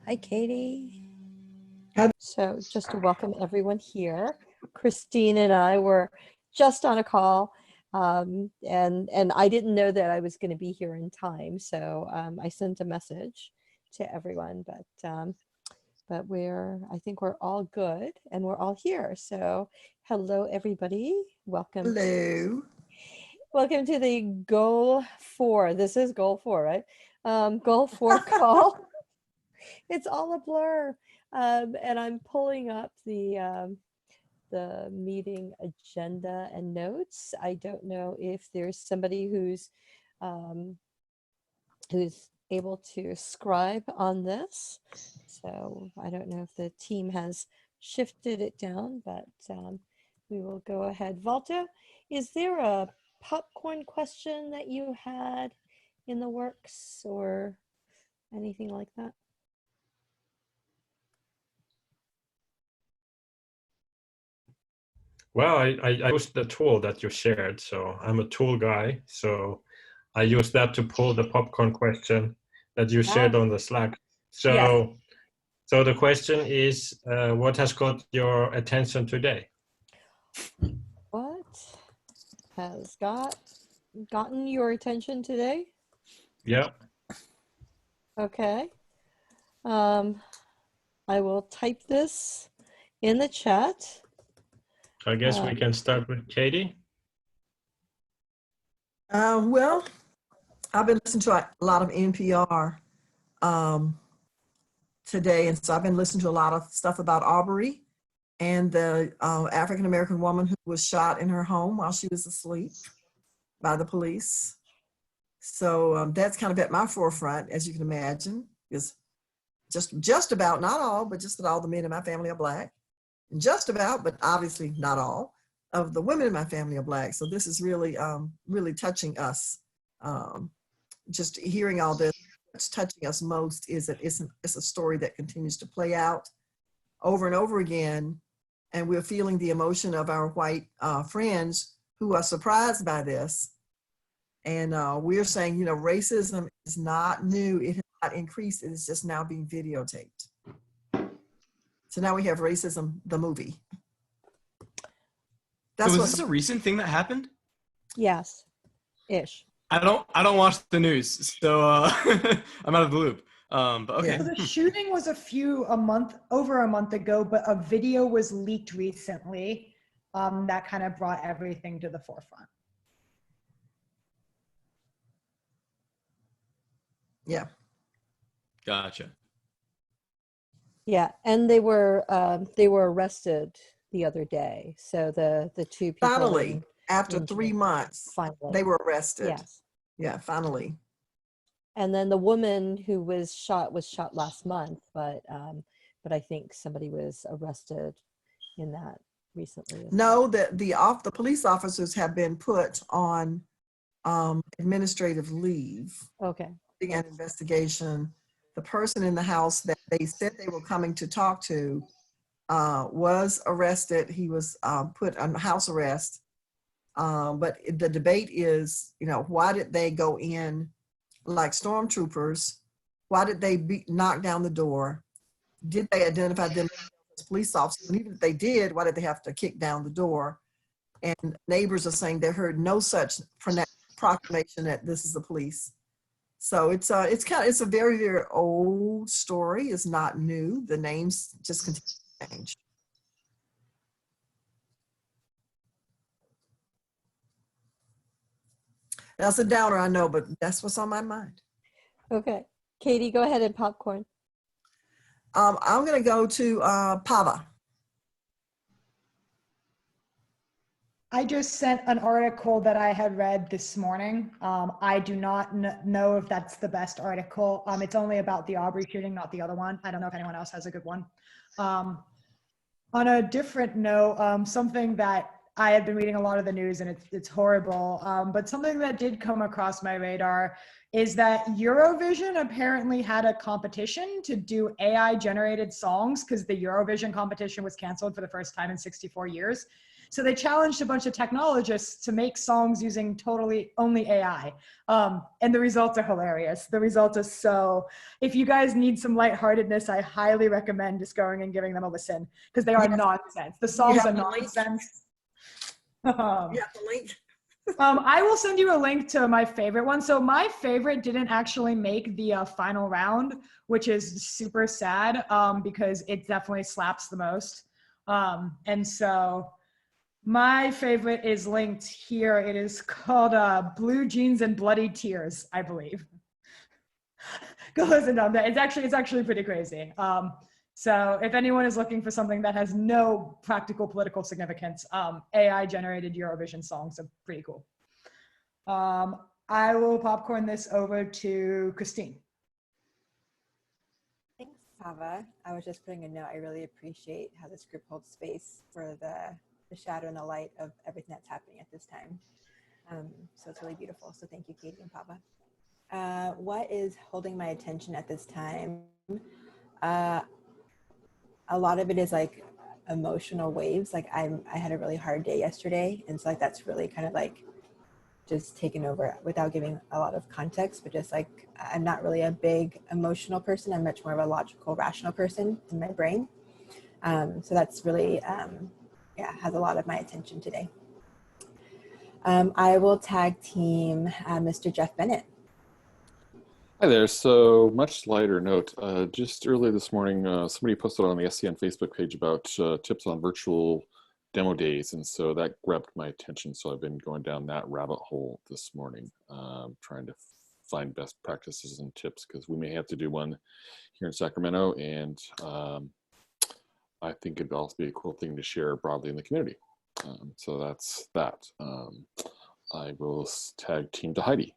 Hi, Katie. Hi. So just to welcome everyone here, Christine and I were just on a call, and I didn't know that I was going to be here in time, so I sent a message to everyone, but I think we're all good and we're all here. So hello, everybody. Hello. Welcome to the Goal 4. This is Goal 4, right? Goal 4 call. It's all a blur. And I'm pulling up the meeting agenda and notes. I don't know if there's somebody um, who's able to scribe on this. So I don't know if the team has shifted it down, but we will go ahead. Valto, is there a popcorn question that you had in the works or anything like that? Well, I used the tool that you shared, so I'm a tool guy. So I use that to pull the popcorn question that you shared on the Slack. So, Yes. so the question is, what has got your attention today? What has gotten your attention today? Yeah. Okay. I will type this in the chat. I guess we can start with Katie. Well, I've been listening to a lot of NPR today, and so I've been listening to a lot of stuff about Aubrey and the African-American woman who was shot in her home while she was asleep by the police. So that's kind of at my forefront, as you can imagine, because just about, not all, but just about all the men in my family are Black. And just about, but obviously not all, of the women in my family are Black. So this is really, really touching us. Just hearing all this, what's touching us most is that it's a story that continues to play out over and over again. And we're feeling the emotion of our white friends who are surprised by this. And we're saying, you know, racism is not new. It has not increased. It is just now being videotaped. So now we have Racism, the movie. So was this a recent thing that happened? Yes, ish. I don't watch the news, so I'm out of the loop. But okay. So the shooting was over a month ago, but a video was leaked recently that kind of brought everything to the forefront. Yeah. Gotcha. Yeah, and they were arrested the other day. So the two people finally, after 3 months, finally they were arrested. Yes. Yeah, finally. And then the woman who was shot last month, but I think somebody was arrested in that recently. No, the police officers have been put on administrative leave. Okay. An investigation. The person in the house that they said they were coming to talk to was arrested. He was put on house arrest. But the debate is, you know, why did they go in like stormtroopers? Why did they knock down the door? Did they identify them as police officers? And even if they did, why did they have to kick down the door? And neighbors are saying they heard no such proclamation that this is the police. So it's a very, very old story. It's not new. The names just continue to change. That's a downer, I know, but that's what's on my mind. Okay. Katie, go ahead and popcorn. I'm going to go to Pava. I just sent an article that I had read this morning. I do not know if that's the best article. It's only about the Aubrey shooting, not the other one. I don't know if anyone else has a good one. On a different note, something that I had been reading a lot of the news and it's horrible, but something that did come across my radar is that Eurovision apparently had a competition to do AI generated songs because the Eurovision competition was canceled for the first time in 64 years. So they challenged a bunch of technologists to make songs using totally only AI. And the results are hilarious. The results are so, if you guys need some lightheartedness, I highly recommend just going and giving them a listen because they are nonsense. The songs are have the link? nonsense. You have the link? I will send you a link to my favorite one. So my favorite didn't actually make the final round, which is super sad because it definitely slaps the most. And so my favorite is linked here. It is called Blue Jeans and Bloody Tears, I believe. Go listen to that. It's actually pretty crazy. So if anyone is looking for something that has no practical political significance, AI generated Eurovision songs are pretty cool. I will popcorn this over to Christine. Thanks, Sava. I was just putting a note. I really appreciate how this group holds space for the shadow and the light of everything that's happening at this time. So it's really beautiful. So thank you, Katie and Pava. What is holding my attention at this time? A lot of it is like emotional waves. Like I had a really hard day yesterday. And so like that's really kind of like just taken over without giving a lot of context, but just like I'm not really a big emotional person. I'm much more of a logical, rational person in my brain. So that's really, has a lot of my attention today. I will tag team Mr. Jeff Bennett. Hi there. So much lighter note. Just earlier this morning, somebody posted on the SCN Facebook page about tips on virtual demo days, and so that grabbed my attention. So I've been going down that rabbit hole this morning, trying to find best practices and tips because we may have to do one here in Sacramento, and I think it'd also be a cool thing to share broadly in the community. So that's that. I will tag team to Heidi.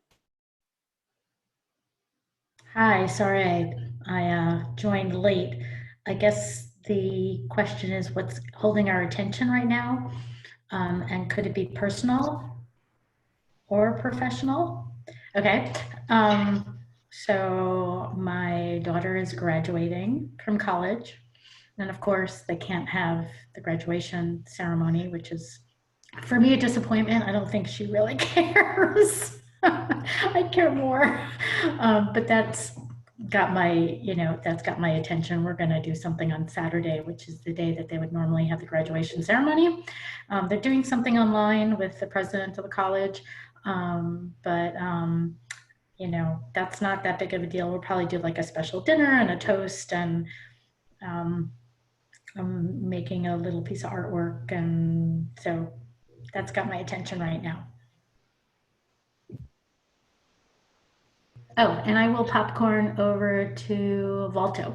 Hi, sorry I joined late. I guess the question is what's holding our attention right now? And could it be personal or professional? Okay, so my daughter is graduating from college. And of course they can't have the graduation ceremony, which is for me a disappointment. I don't think she really cares. I care more, but that's got my, that's got my attention. We're going to do something on Saturday, which is the day that they would normally have the graduation ceremony. They're doing something online with the president of the college, but that's not that big of a deal. We'll probably do like a special dinner and a toast, and I'm making a little piece of artwork, and so that's got my attention right now. Oh, and I will popcorn over to Valto.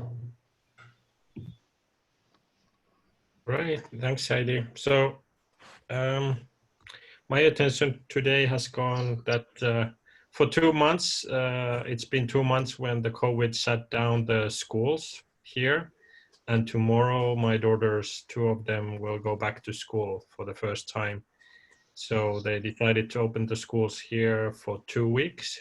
Right, thanks, Heidi. So my attention today has gone that for 2 months, it's been 2 months when the COVID shut down the schools here. And tomorrow, my daughters, 2 of them, will go back to school for the first time. So they decided to open the schools here for 2 weeks.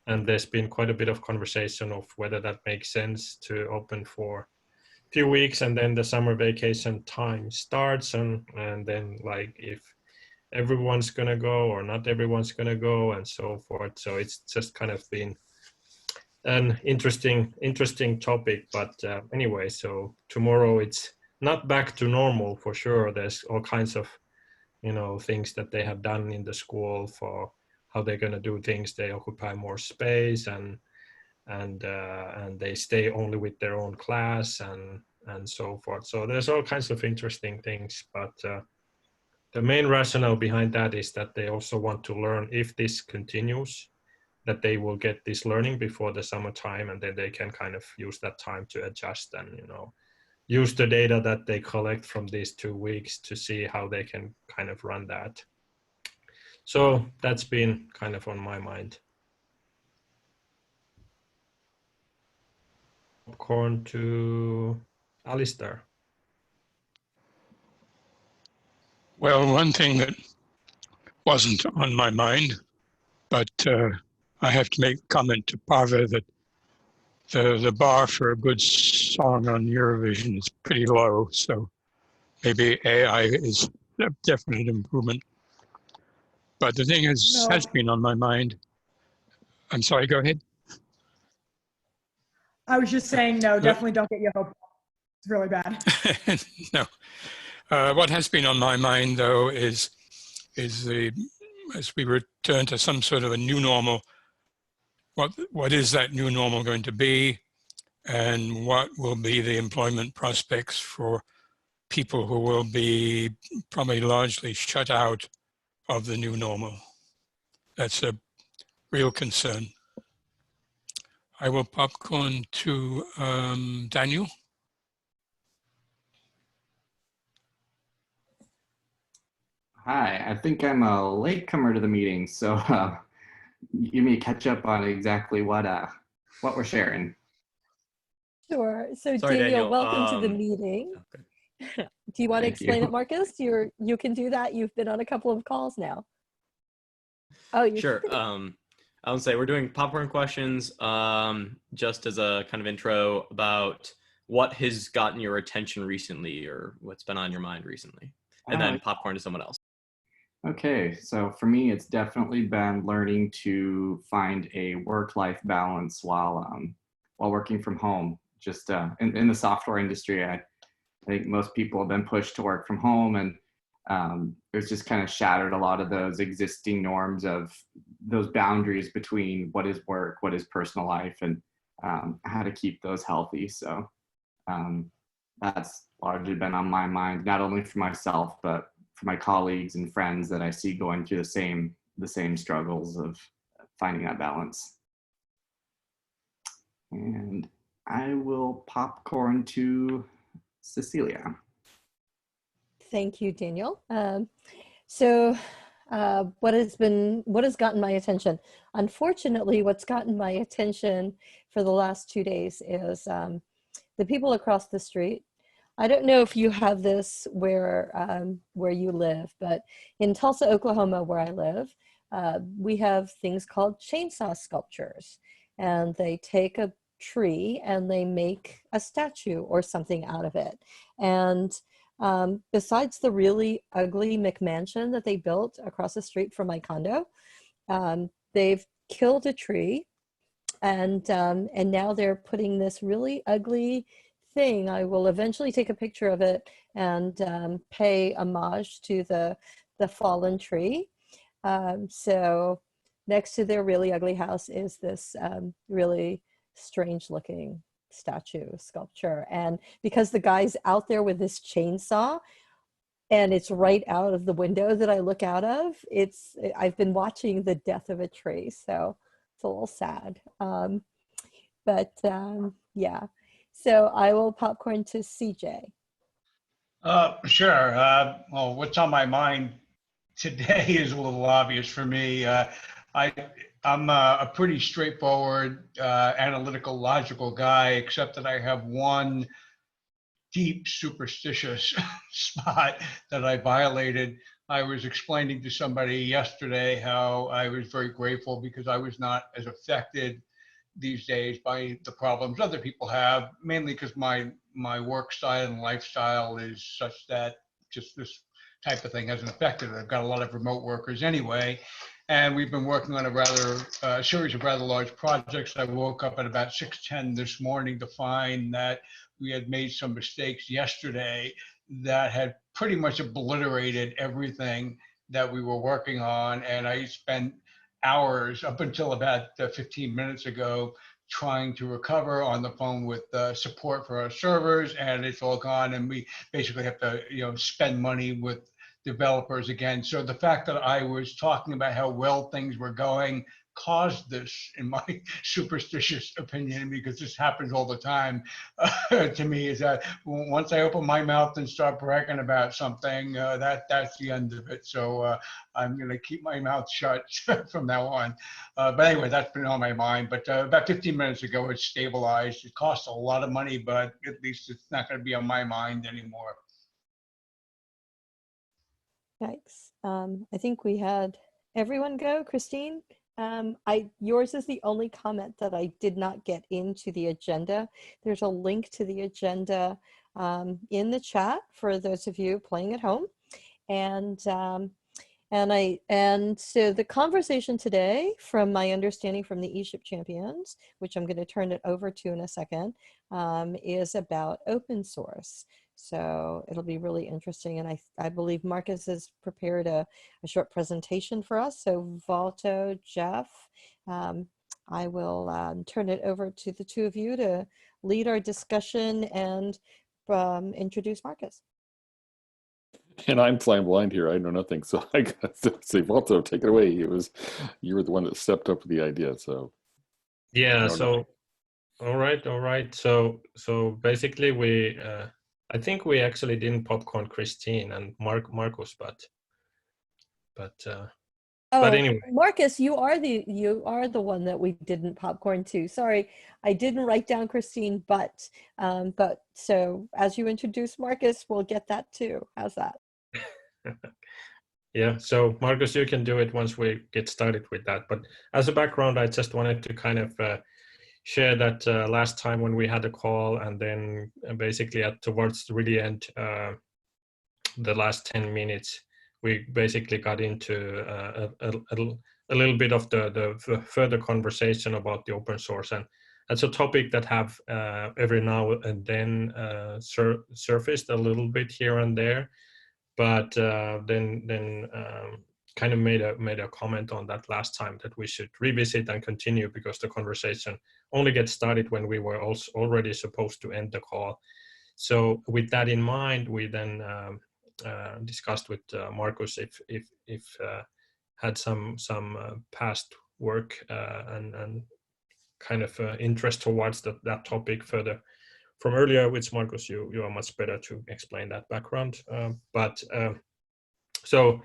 And there's been quite a bit of conversation of whether that makes sense to open for a few weeks and then the summer vacation time starts, and then like if everyone's gonna go or not everyone's gonna go and so forth. So it's just kind of been an interesting topic. But anyway, so tomorrow it's not back to normal for sure. There's all kinds of things that they have done in the school for how they're going to do things. They occupy more space and they stay only with their own class and so forth. So there's all kinds of interesting things, but the main rationale behind that is that they also want to learn, if this continues, that they will get this learning before the summertime, and then they can kind of use that time to adjust and use the data that they collect from these 2 weeks to see how they can kind of run that. So that's been kind of on my mind. Popcorn to Alistair. Well, one thing that wasn't on my mind, but I have to make a comment to Pava that the bar for a good song on Eurovision is pretty low. So maybe AI is a definite improvement. But the thing has been on my mind. I'm sorry, go ahead. I was just saying, no, definitely don't get your hope. It's really bad. No. What has been on my mind, though, is as we return to some sort of a new normal, what is that new normal going to be, and what will be the employment prospects for people who will be probably largely shut out of the new normal. That's a real concern. I will popcorn to Daniel. Hi, I think I'm a latecomer to the meeting, so give me a catch up on exactly what we're sharing. Sure. So Sorry, Daniel, Daniel. welcome to the meeting. Okay. Do you want to Thank explain you. it, Marcus? You can do that. You've been on a couple of calls now. Oh, you Sure. I would say we're doing popcorn questions just as a kind of intro about what has gotten your attention recently or what's been on your mind recently. And then popcorn to someone else. Okay, so for me, it's definitely been learning to find a work-life balance while working from home. Just in the software industry, I think most people have been pushed to work from home, and it's just kind of shattered a lot of those existing norms of those boundaries between what is work, what is personal life, and how to keep those healthy. So that's largely been on my mind, not only for myself, but for my colleagues and friends that I see going through the same struggles of finding that balance. And I will popcorn to Cecilia. Thank you, Daniel. So what has gotten my attention? Unfortunately, what's gotten my attention for the last 2 days is the people across the street. I don't know if you have this where you live, but in Tulsa, Oklahoma, where I live, we have things called chainsaw sculptures, and they take a tree and they make a statue or something out of it. And besides the really ugly McMansion that they built across the street from my condo, they've killed a tree, and now they're putting this really ugly thing. I will eventually take a picture of it and pay homage to the fallen tree. So next to their really ugly house is this really strange looking statue sculpture. And because the guy's out there with this chainsaw and it's right out of the window that I look out of, I've been watching the death of a tree. So it's a little sad. Yeah. So I will popcorn to CJ. Sure. Well, what's on my mind today is a little obvious for me. I'm a pretty straightforward, analytical, logical guy, except that I have one deep superstitious spot that I violated. I was explaining to somebody yesterday how I was very grateful because I was not as affected these days by the problems other people have, mainly because my work style and lifestyle is such that just this type of thing hasn't affected it. I've got a lot of remote workers anyway, and we've been working on a series of rather large projects. I woke up at about 6:10 this morning to find that we had made some mistakes yesterday that had pretty much obliterated everything that we were working on, and I spent hours up until about 15 minutes ago trying to recover on the phone with support for our servers, and it's all gone, and we basically have to spend money with developers again. So the fact that I was talking about how well things were going caused this, in my superstitious opinion, because this happens all the time to me, is that once I open my mouth and start bragging about something, that's the end of it. So I'm going to keep my mouth shut from now on. But anyway, that's been on my mind. But about 15 minutes ago, it stabilized. It costs a lot of money, but at least it's not going to be on my mind anymore. Thanks. I think we had everyone go. Christine, yours is the only comment that I did not get into the agenda. There's a link to the agenda in the chat for those of you playing at home. And so the conversation today, from my understanding from the ESHIP champions, which I'm going to turn it over to in a second, is about open source. So it'll be really interesting. And I believe Marcus has prepared a short presentation for us. So Valto, Jeff, I will turn it over to the two of you to lead our discussion and introduce Marcus. And I'm flying blind here. I know nothing, so I got to say, Walter, take it away. You were the one that stepped up with the idea, so Yeah. no, So, all right. So basically, I think we actually didn't popcorn Christine and Marcus, but anyway. Marcus, you are the one that we didn't popcorn to. Sorry, I didn't write down Christine, but so as you introduce Marcus, we'll get that too. How's that? Yeah, so Marcus, you can do it once we get started with that. But as a background, I just wanted to kind of share that last time when we had a call, and then basically towards the really end, the last 10 minutes, we basically got into a little bit of the further conversation about the open source. And that's a topic that have every now and then surfaced a little bit here and there. But then kind of made a comment on that last time that we should revisit and continue, because the conversation only gets started when we were also already supposed to end the call. So with that in mind, we then discussed with Marcus if had some past work and kind of interest towards that topic further from earlier, which Marcus, you are much better to explain that background. So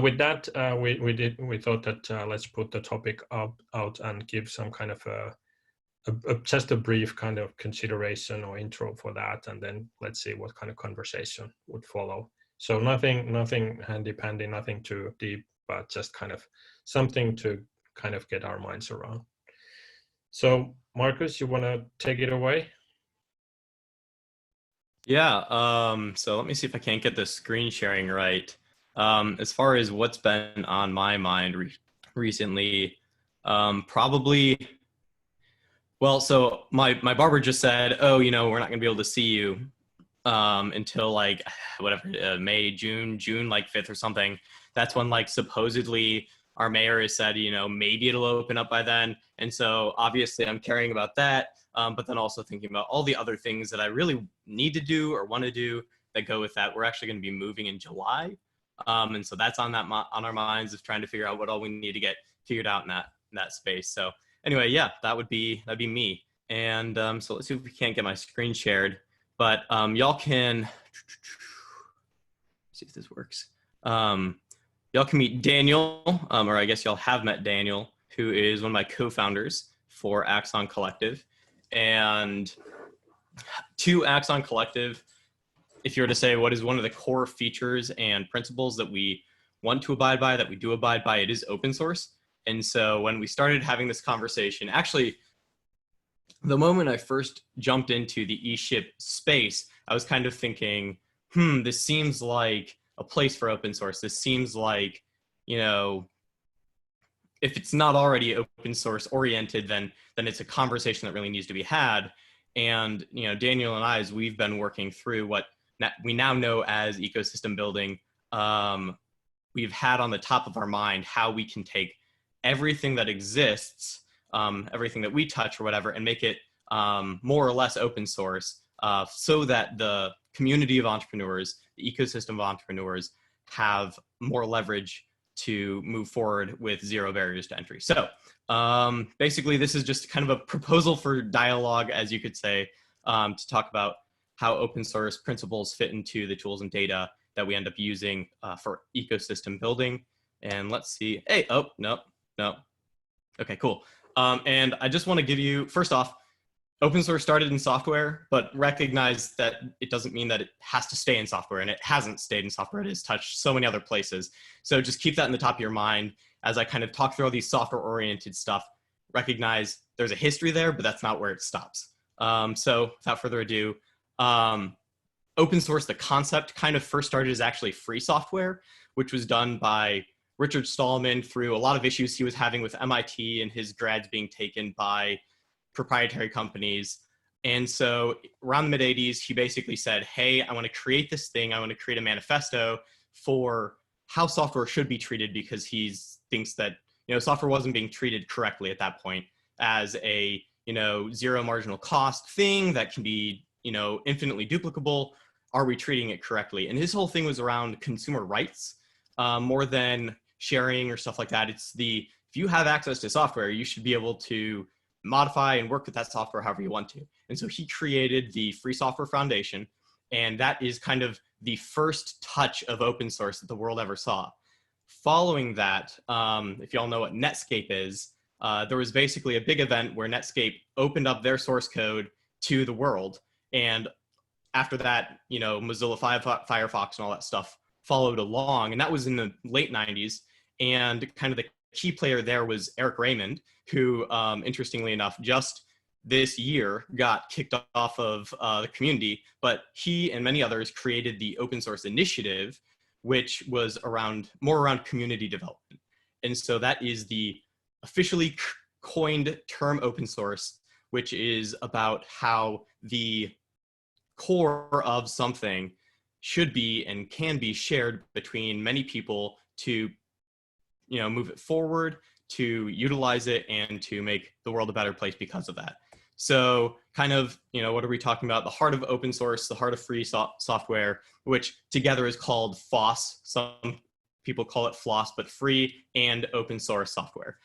with that, we thought that let's put the topic out and give some kind of just a brief kind of consideration or intro for that, and then let's see what kind of conversation would follow. So nothing handy-pandy, nothing too deep, but just kind of something to kind of get our minds around. So Marcus, you want to take it away? Yeah, so let me see if I can't get the screen sharing right. As far as what's been on my mind recently, probably, well, so my barber just said, oh, we're not gonna be able to see you until like whatever, June like 5th or something. That's when like supposedly our mayor has said, maybe it'll open up by then. And so obviously I'm caring about that. But then also thinking about all the other things that I really need to do or want to do that go with that. We're actually going to be moving in July. And so that's on our minds, of trying to figure out what all we need to get figured out in that space. So anyway, yeah, that'd be me. And so let's see if we can't get my screen shared, but y'all can see if this works. Y'all can meet Daniel, or I guess y'all have met Daniel, who is one of my co-founders for Axon Collective. And to Axon Collective, if you were to say what is one of the core features and principles that we want to abide by, that we do abide by, it is open source. And so when we started having this conversation, actually, the moment I first jumped into the ESHIP space, I was kind of thinking, this seems like a place for open source. This seems like, if it's not already open source oriented, then it's a conversation that really needs to be had. And Daniel and I, as we've been working through what we now know as ecosystem building, we've had on the top of our mind how we can take everything that exists, everything that we touch or whatever, and make it more or less open source, so that the community of entrepreneurs, the ecosystem of entrepreneurs, have more leverage to move forward with zero barriers to entry. So basically, this is just kind of a proposal for dialogue, as you could say, to talk about how open source principles fit into the tools and data that we end up using for ecosystem building. And let's see. Hey, oh, no. Okay, cool. And I just want to give you, first off, open source started in software, but recognize that it doesn't mean that it has to stay in software, and it hasn't stayed in software. It has touched so many other places. So just keep that in the top of your mind as I kind of talk through all these software-oriented stuff. Recognize there's a history there, but that's not where it stops. So without further ado, open source, the concept kind of first started as actually free software, which was done by Richard Stallman through a lot of issues he was having with MIT and his grads being taken by proprietary companies. And so around the mid 80s, he basically said, hey, I want to create this thing. I want to create a manifesto for how software should be treated, because he thinks that, software wasn't being treated correctly at that point as a, zero marginal cost thing that can be, infinitely duplicable. Are we treating it correctly? And his whole thing was around consumer rights, more than sharing or stuff like that. It's if you have access to software, you should be able to modify and work with that software however you want to. And so he created the Free Software Foundation, and that is kind of the first touch of open source that the world ever saw. Following that, if y'all know what Netscape is, there was basically a big event where Netscape opened up their source code to the world. And after that, Mozilla Firefox and all that stuff followed along. And that was in the late 90s. And kind of the key player there was Eric Raymond, who, interestingly enough, just this year got kicked off of the community, but he and many others created the Open Source Initiative, which was more around community development. And so that is the officially coined term open source, which is about how the core of something should be and can be shared between many people to, move it forward, to utilize it, and to make the world a better place because of that. So kind of, what are we talking about? The heart of open source, the heart of free software, which together is called FOSS. Some people call it FLOSS, but free and open source software.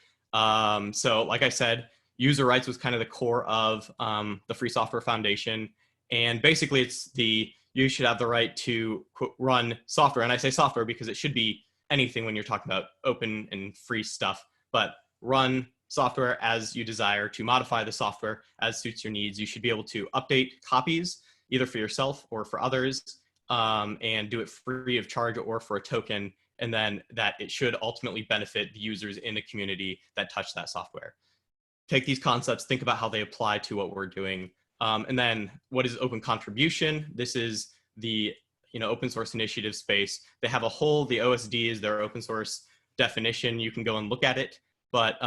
So like I said, user rights was kind of the core of the Free Software Foundation. And basically it's you should have the right to run software. And I say software because it should be anything when you're talking about open and free stuff, but run software as you desire, to modify the software as suits your needs. You should be able to update copies either for yourself or for others, and do it free of charge or for a token. And then that it should ultimately benefit the users in the community that touch that software. Take these concepts, think about how they apply to what we're doing. And then what is open contribution? This is the open source initiative space. They have the OSD is their open source definition. You can go and look at it. But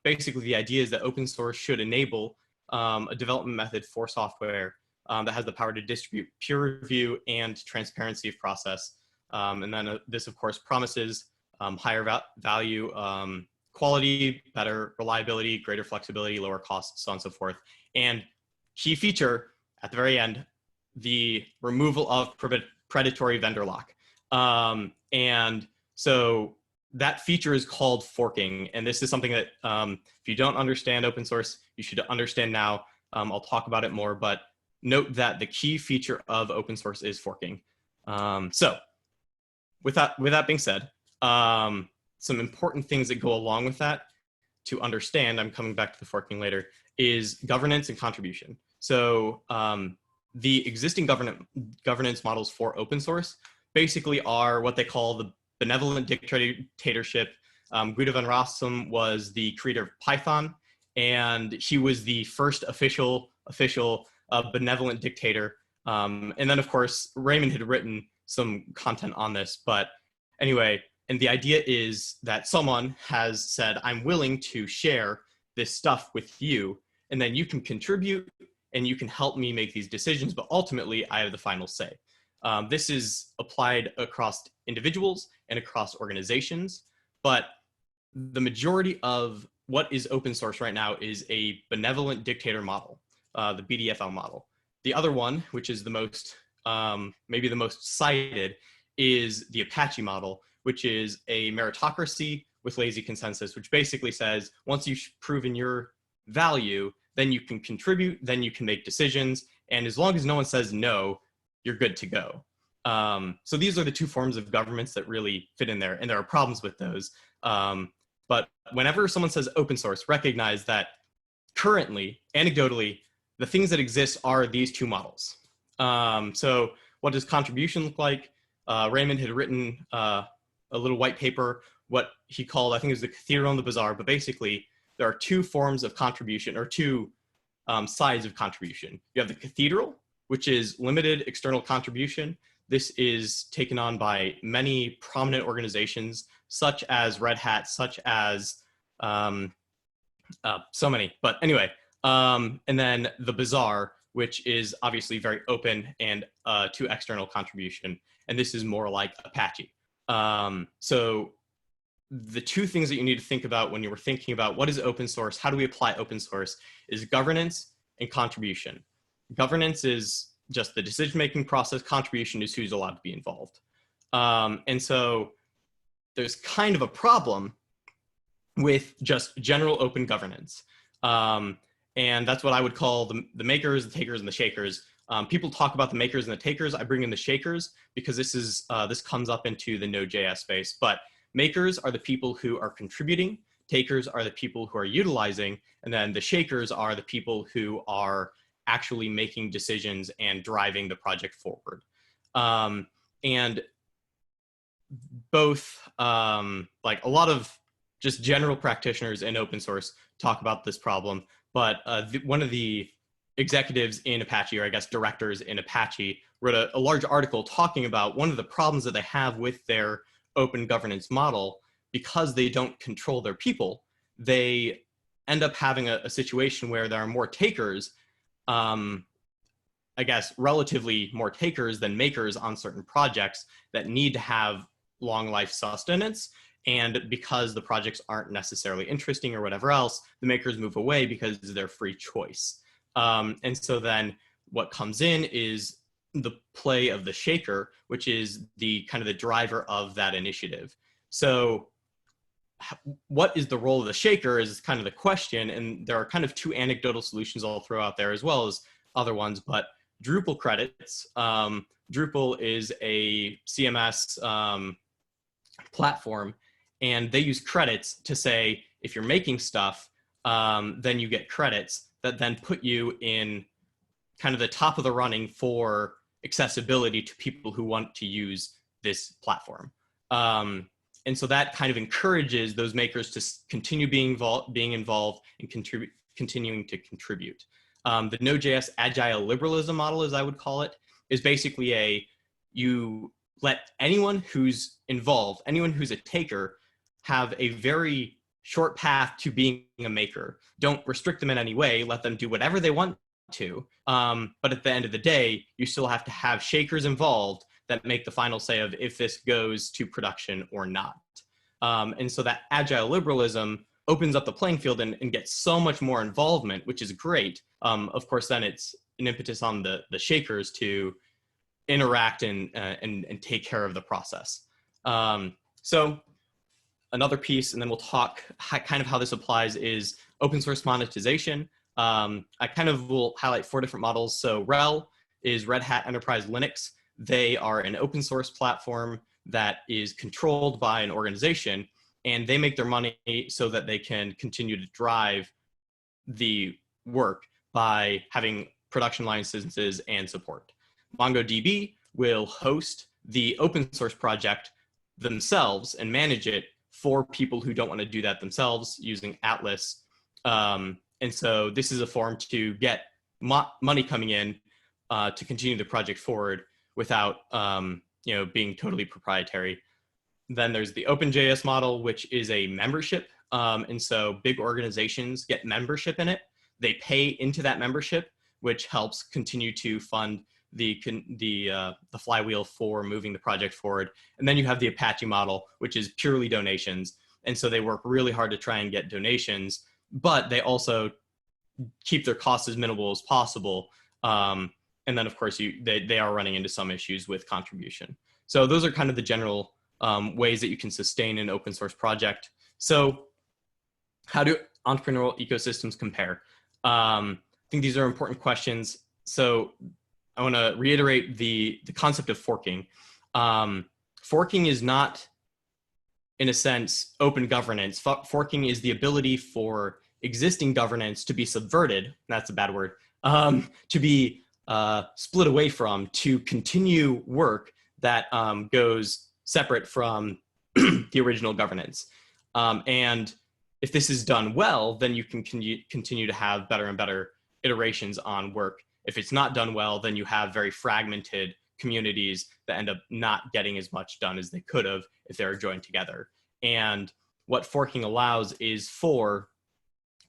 basically the idea is that open source should enable a development method for software that has the power to distribute peer review and transparency of process. And then this of course promises higher value, quality, better reliability, greater flexibility, lower costs, so on and so forth. And key feature at the very end, the removal of predatory vendor lock. And so that feature is called forking. And this is something that if you don't understand open source, you should understand now. I'll talk about it more, but note that the key feature of open source is forking. So with that being said, some important things that go along with that to understand, I'm coming back to the forking later, is governance and contribution. So the existing governance models for open source basically are what they call the benevolent dictatorship. Guido van Rossum was the creator of Python, and he was the first official benevolent dictator. And then of course, Raymond had written some content on this, but anyway, and the idea is that someone has said, I'm willing to share this stuff with you, and then you can contribute and you can help me make these decisions, but ultimately I have the final say. This is applied across individuals and across organizations, but the majority of what is open source right now is a benevolent dictator model, the BDFL model. The other one, which is the most, maybe the most cited, is the Apache model, which is a meritocracy with lazy consensus, which basically says, once you've proven your value, then you can contribute, then you can make decisions, and as long as no one says no, you're good to go. So these are the two forms of governments that really fit in there, and there are problems with those. But whenever someone says open source, recognize that currently, anecdotally, the things that exist are these two models. So what does contribution look like? Raymond had written a little white paper, what he called, I think it was the Cathedral and the Bazaar, but basically there are two forms of contribution, or two sides of contribution. You have the cathedral, which is limited external contribution. This is taken on by many prominent organizations, such as Red Hat, such as so many. But anyway, and then the Bazaar, which is obviously very open and to external contribution. And this is more like Apache. So the two things that you need to think about when you were thinking about what is open source, how do we apply open source, is governance and contribution. Governance is just the decision-making process. Contribution is who's allowed to be involved. And so there's kind of a problem with just general open governance. And that's what I would call the makers, the takers, and the shakers. People talk about the makers and the takers. I bring in the shakers because this comes up into the Node.js space. But makers are the people who are contributing. Takers are the people who are utilizing. And then the shakers are the people who are actually making decisions and driving the project forward. And both, like a lot of just general practitioners in open source talk about this problem, but one of the executives in Apache, or I guess directors in Apache, wrote a large article talking about one of the problems that they have with their open governance model. Because they don't control their people, they end up having a situation where there are more takers, I guess relatively more takers than makers on certain projects that need to have long life sustenance. And because the projects aren't necessarily interesting or whatever else, the makers move away because it's their free choice. And so then what comes in is the play of the shaker, which is the kind of the driver of that initiative. So what is the role of the shaker is kind of the question. And there are kind of two anecdotal solutions I'll throw out there as well as other ones, but Drupal credits. Drupal is a CMS platform, and they use credits to say, if you're making stuff, then you get credits that then put you in kind of the top of the running for accessibility to people who want to use this platform. And so that kind of encourages those makers to continue being involved and continuing to contribute. The Node.js agile liberalism model, as I would call it, is basically you let anyone who's involved, anyone who's a taker, have a very short path to being a maker. Don't restrict them in any way, let them do whatever they want to. But at the end of the day, you still have to have shakers involved that make the final say of if this goes to production or not. And so that agile liberalism opens up the playing field and gets so much more involvement, which is great. Of course, then it's an impetus on the shakers to interact and take care of the process. So another piece, and then we'll talk kind of how this applies, is open source monetization. I kind of will highlight 4 different models. So RHEL is Red Hat Enterprise Linux. They are an open source platform that is controlled by an organization, and they make their money so that they can continue to drive the work by having production licenses and support. MongoDB will host the open source project themselves and manage it for people who don't want to do that themselves using Atlas. And so this is a form to get money coming in to continue the project forward without being totally proprietary. Then there's the OpenJS model, which is a membership. And so big organizations get membership in it. They pay into that membership, which helps continue to fund the flywheel for moving the project forward. And then you have the Apache model, which is purely donations. And so they work really hard to try and get donations, but they also keep their costs as minimal as possible. And then of course they are running into some issues with contribution. So those are kind of the general ways that you can sustain an open source project. So how do entrepreneurial ecosystems compare? I think these are important questions. So I want to reiterate the concept of forking. Forking is not, in a sense, open governance. Forking is the ability for existing governance to be subverted, that's a bad word, to be split away from, to continue work that goes separate from the original governance. And if this is done well, then you can continue to have better and better iterations on work. If it's not done well, then you have very fragmented communities that end up not getting as much done as they could have if they were joined together. And what forking allows is for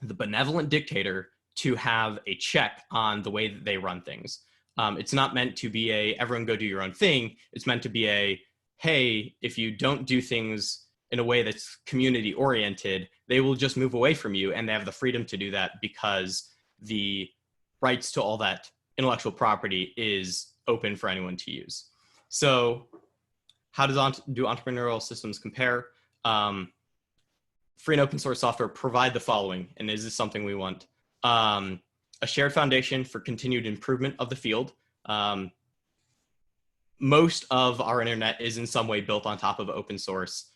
the benevolent dictator to have a check on the way that they run things. It's not meant to be a, everyone go do your own thing. It's meant to be a, hey, if you don't do things in a way that's community oriented, they will just move away from you, and they have the freedom to do that because the rights to all that intellectual property is open for anyone to use. So how do entrepreneurial systems compare? Free and open source software provide the following, and is this something we want? A shared foundation for continued improvement of the field. Most of our internet is in some way built on top of open source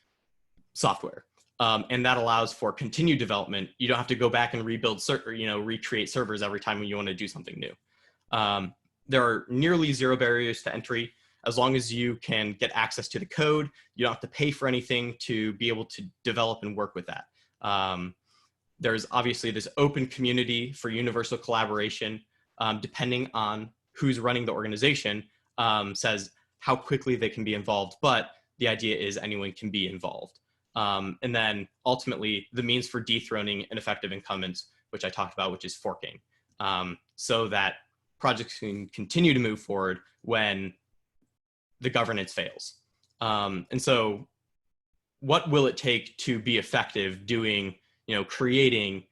software. And that allows for continued development. You don't have to go back and rebuild, recreate servers every time you want to do something new. There are nearly zero barriers to entry. As long as you can get access to the code, you don't have to pay for anything to be able to develop and work with that. There's obviously this open community for universal collaboration, depending on who's running the organization, says how quickly they can be involved, but the idea is anyone can be involved. And then ultimately the means for dethroning ineffective incumbents, which I talked about, which is forking, so that projects can continue to move forward when the governance fails. And so what will it take to be effective doing, creating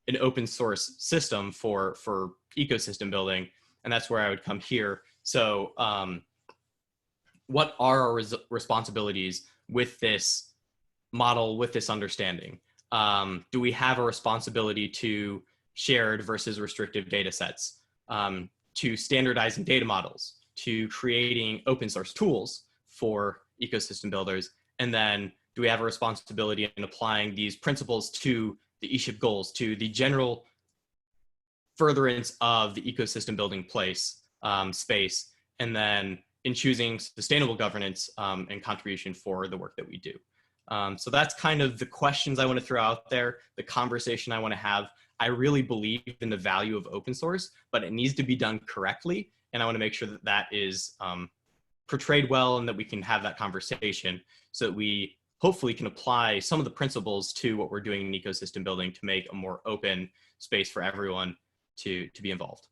an open source system for ecosystem building? And that's where I would come here. So what are our responsibilities with this model, with this understanding? Do we have a responsibility to shared versus restrictive data sets, to standardizing data models, to creating open source tools for ecosystem builders? And then do we have a responsibility in applying these principles to the ESHIP goals, to the general furtherance of the ecosystem building space, and then in choosing sustainable governance and contribution for the work that we do? So that's kind of the questions I want to throw out there, the conversation I want to have. I really believe in the value of open source, but it needs to be done correctly. And I want to make sure that that is portrayed well, and that we can have that conversation so that we hopefully can apply some of the principles to what we're doing in ecosystem building to make a more open space for everyone to be involved.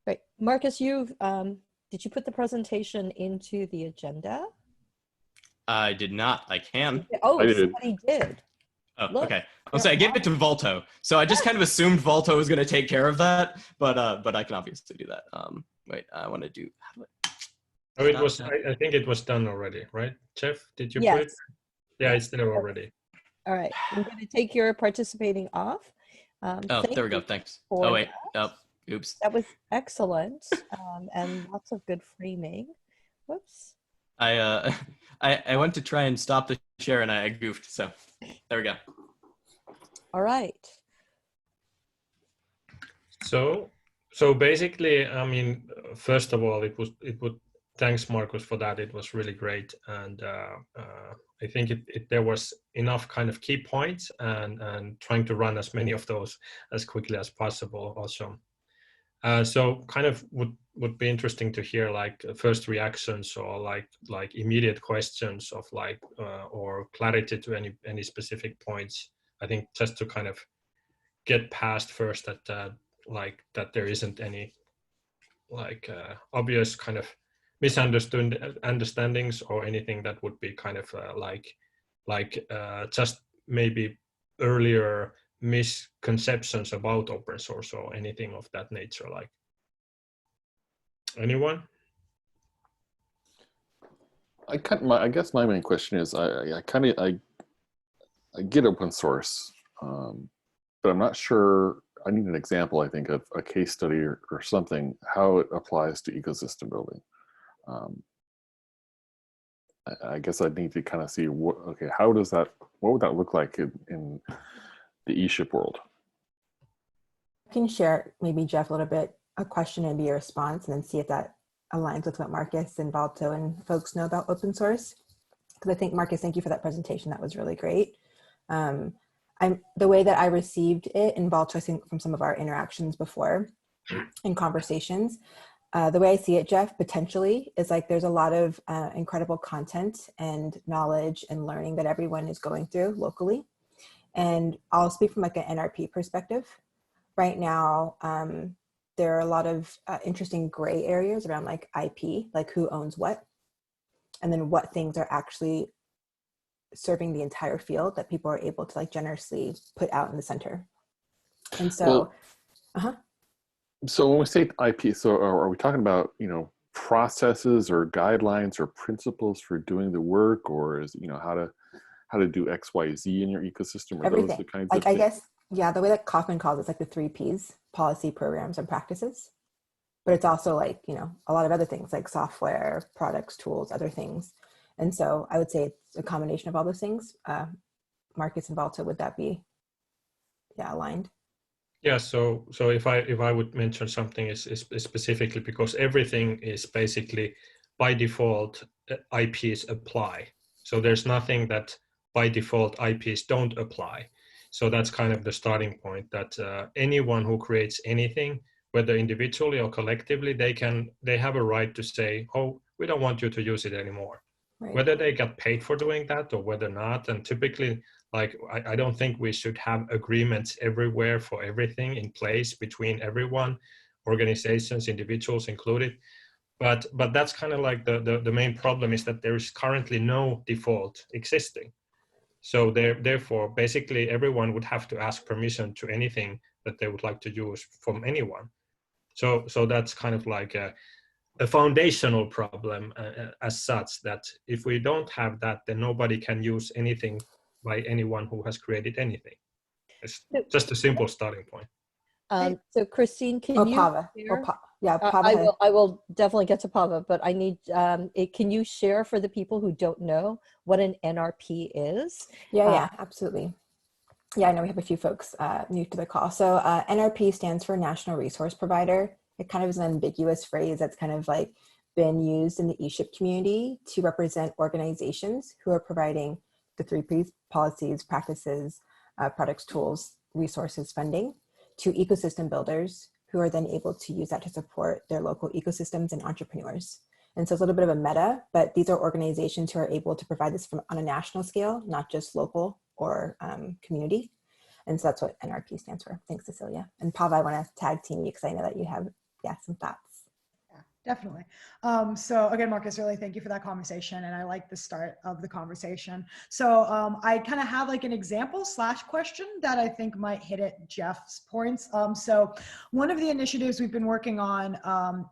Great. Marcus, did you put the presentation into the agenda? I did not. I can. Oh, I did. somebody did. Oh, Look, okay. I'll say I gave it to Volto, so I just kind of assumed Volto was going to take care of that, but I can obviously do that. Wait, I want to do. Oh, it was. I think it was done already, right? Jeff, did you Yes. put it? Yeah, it's there already. All right. I'm going to take your participating off. Oh, Thank there we go. you Thanks. for Oh, wait. that. Oh, oops. That was excellent, and lots of good framing. Whoops. I went to try and stop the share and I goofed. So there we go. All right. So basically, I mean, first of all, thanks Marcus for that. It was really great, and I think there was enough kind of key points, and trying to run as many of those as quickly as possible also. So kind of would be interesting to hear like first reactions, or like immediate questions of like or clarity to any specific points. I think just to kind of get past first that like that there isn't any like obvious kind of understandings or anything that would be kind of like just maybe earlier misconceptions about open source or anything of that nature. Like anyone? I guess my main question is I get open source, but I'm not sure. I need an example, I think, of a case study or something, how it applies to ecosystem building. I guess I'd need to kind of see what would that look like in the ESHIP world? I can share maybe, Jeff, a little bit, a question and be a response, and then see if that aligns with what Marcus and Balto and folks know about open source. Because I think, Marcus, thank you for that presentation. That was really great. the way that I received it involved choosing from some of our interactions before in conversations. The way I see it, Jeff, potentially is like there's a lot of incredible content and knowledge and learning that everyone is going through locally. And I'll speak from like an NRP perspective. Right now, there are a lot of interesting gray areas around like IP, like who owns what, and then what things are actually serving the entire field that people are able to like generously put out in the center. And so, So when we say IP, so are we talking about, processes or guidelines or principles for doing the work, or is, how to do X, Y, Z in your ecosystem, or everything. those the kinds like of I things? guess, yeah, the way that Kaufman calls it's like the 3 Ps: policy, programs, and practices. But it's also like, a lot of other things like software, products, tools, other things. And so I would say it's a combination of all those things. Marcus and Valta, would that be aligned? Yeah, so if I would mention something is specifically because everything is basically by default IPs apply. So there's nothing that by default IPs don't apply. So that's kind of the starting point, that anyone who creates anything, whether individually or collectively, they have a right to say, oh, we don't want you to use it anymore. Right. Whether they get paid for doing that or whether not. And typically, like, I don't think we should have agreements everywhere for everything in place between everyone, organizations, individuals included. But that's kind of like the main problem, is that there is currently no default existing. So therefore, basically everyone would have to ask permission to anything that they would like to use from anyone. So that's kind of like a foundational problem as such, that if we don't have that, then nobody can use anything by anyone who has created anything. It's just a simple starting point. So Christine, can you Pava. share? Pava. I will definitely get to Pava, but I need can you share for the people who don't know what an NRP is? Yeah, absolutely. Yeah, I know we have a few folks new to the call. So NRP stands for National Resource Provider. It kind of is an ambiguous phrase that's kind of like been used in the ESHIP community to represent organizations who are providing the 3 Ps: policies, practices, products, tools, resources, funding, to ecosystem builders who are then able to use that to support their local ecosystems and entrepreneurs. And so it's a little bit of a meta, but these are organizations who are able to provide this on a national scale, not just local or community. And so that's what NRP stands for. Thanks, Cecilia. And Pava, I want to tag team you because I know that you have some thoughts. Yeah, definitely. So again, Marcus, really thank you for that conversation. And I like the start of the conversation. So I kind of have like an example / question that I think might hit at Jeff's points. So one of the initiatives we've been working on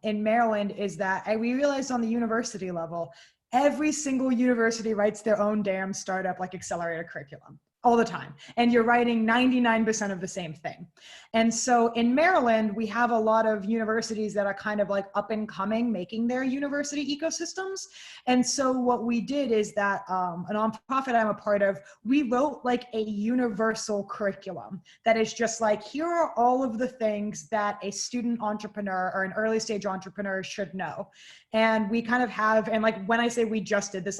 in Maryland is that we realized on the university level, every single university writes their own damn startup like accelerator curriculum all the time. And you're writing 99% of the same thing. And so in Maryland, we have a lot of universities that are kind of like up and coming, making their university ecosystems. And so what we did is that a nonprofit I'm a part of, we wrote like a universal curriculum that is just like, here are all of the things that a student entrepreneur or an early stage entrepreneur should know. And we kind of have, and like when I say we just did this,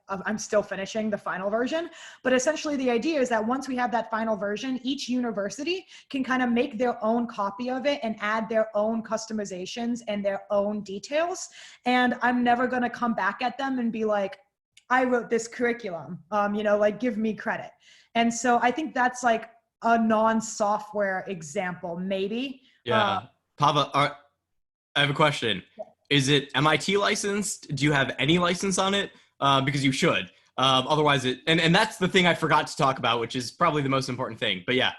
I'm still finishing the final version, but essentially the idea is that once we have that final version, each university can kind of make their own copy of it and add their own customizations and their own details. And I'm never going to come back at them and be like, I wrote this curriculum, like give me credit. And so I think that's like a non-software example, maybe. Yeah. Pava, I have a question. Is it MIT licensed? Do you have any license on it? Because you should. Otherwise, and that's the thing I forgot to talk about, which is probably the most important thing. But yeah.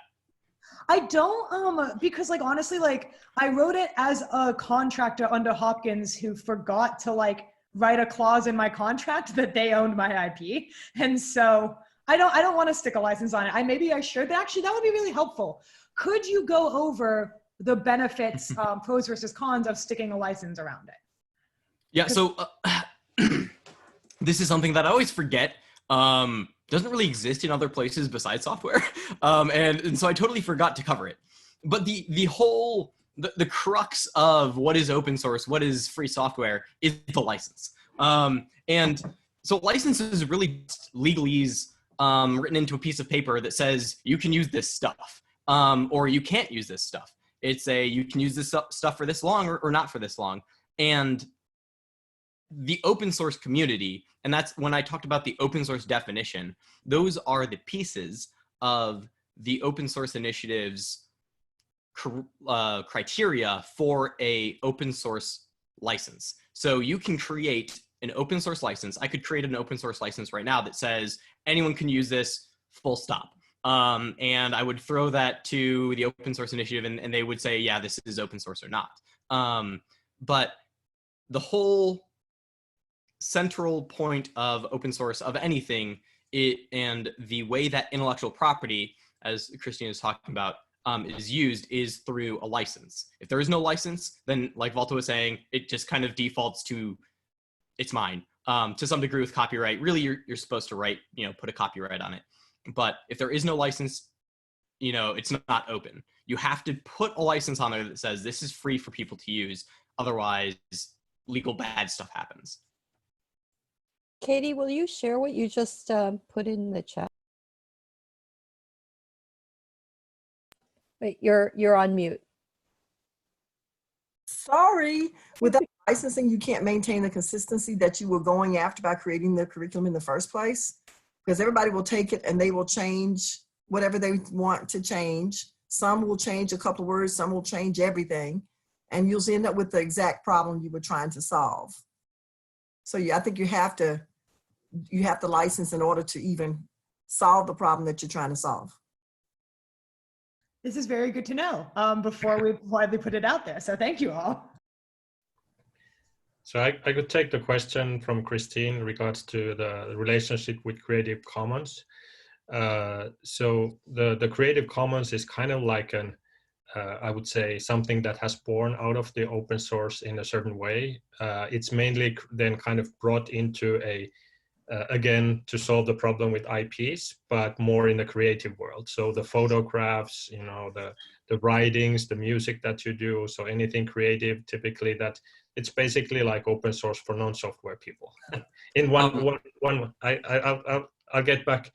I don't, because like, honestly, like I wrote it as a contractor under Hopkins who forgot to like write a clause in my contract that they owned my IP. And so I don't want to stick a license on it. Maybe I should, but actually that would be really helpful. Could you go over the benefits, pros versus cons of sticking a license around it? Yeah, so this is something that I always forget. Doesn't really exist in other places besides software. And so I totally forgot to cover it. But the whole, the crux of what is open source, what is free software is the license. And so licenses really legalese written into a piece of paper that says you can use this stuff, or you can't use this stuff. It's a, you can use this stuff for this long or not for this long. And the open source community, and that's when I talked about the open source definition, those are the pieces of the open source initiative's criteria for a open source license. So you can create an open source license. I could create an open source license right now that says anyone can use this, full stop. And I would throw that to the open source initiative and they would say, yeah, this is open source or not. But the whole central point of open source of anything, and the way that intellectual property, as Christine is talking about, is used is through a license. If there is no license, then like Valto was saying, it just kind of defaults to it's mine. To some degree with copyright, really you're supposed to write, put a copyright on it. But if there is no license, it's not open. You have to put a license on there that says this is free for people to use. Otherwise, legal bad stuff happens. Katie, will you share what you just put in the chat? Wait, you're on mute. Sorry. Without licensing, you can't maintain the consistency that you were going after by creating the curriculum in the first place. Because everybody will take it and they will change whatever they want to change. Some will change a couple of words, some will change everything. And you'll end up with the exact problem you were trying to solve. So yeah, I think you have to license in order to even solve the problem that you're trying to solve. This is very good to know before we widely put it out there. So thank you all. So I could take the question from Christine in regards to the relationship with Creative Commons. So the Creative Commons is kind of like an, I would say, something that has born out of the open source in a certain way. It's mainly then kind of brought into again, to solve the problem with IPs, but more in the creative world. So the photographs, the writings, the music that you do, so anything creative, typically that it's basically like open source for non-software people. In I'll get back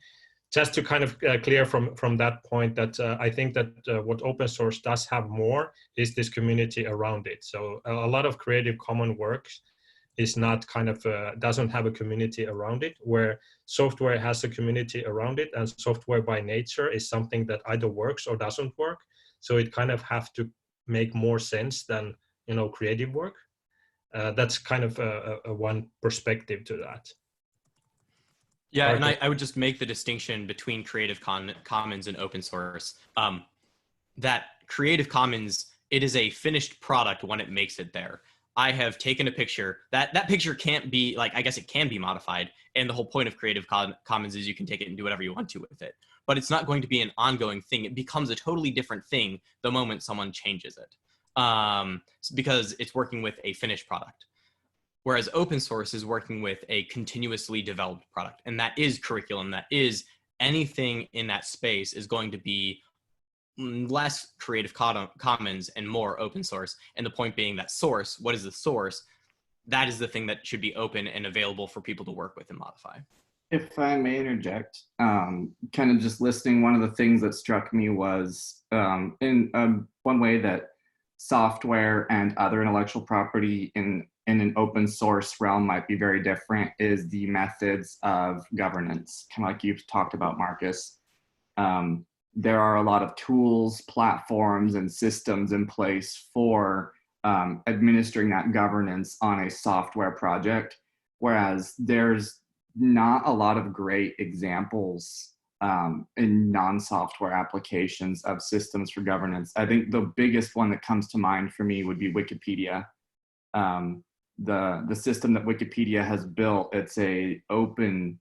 just to kind of clear from that point that I think that what open source does have more is this community around it. So a lot of Creative Commons works is not kind of, doesn't have a community around it, where software has a community around it, and software by nature is something that either works or doesn't work. So it kind of have to make more sense than, creative work. That's kind of a one perspective to that. Yeah, and I would just make the distinction between Creative Commons and open source. That Creative Commons, it is a finished product when it makes it there. I have taken a picture. That picture can't be, I guess it can be modified. And the whole point of Creative Commons is you can take it and do whatever you want to with it. But it's not going to be an ongoing thing. It becomes a totally different thing the moment someone changes it. Because it's working with a finished product. Whereas open source is working with a continuously developed product. And that is curriculum. That is anything in that space is going to be less Creative Commons and more open source. And the point being that source, what is the source? That is the thing that should be open and available for people to work with and modify. If I may interject, kind of just listening, one of the things that struck me was one way that software and other intellectual property in an open source realm might be very different is the methods of governance, kind of like you've talked about, Marcus. There are a lot of tools, platforms, and systems in place for administering that governance on a software project, whereas there's not a lot of great examples in non-software applications of systems for governance. I think the biggest one that comes to mind for me would be Wikipedia. The system that Wikipedia has built, it's a open,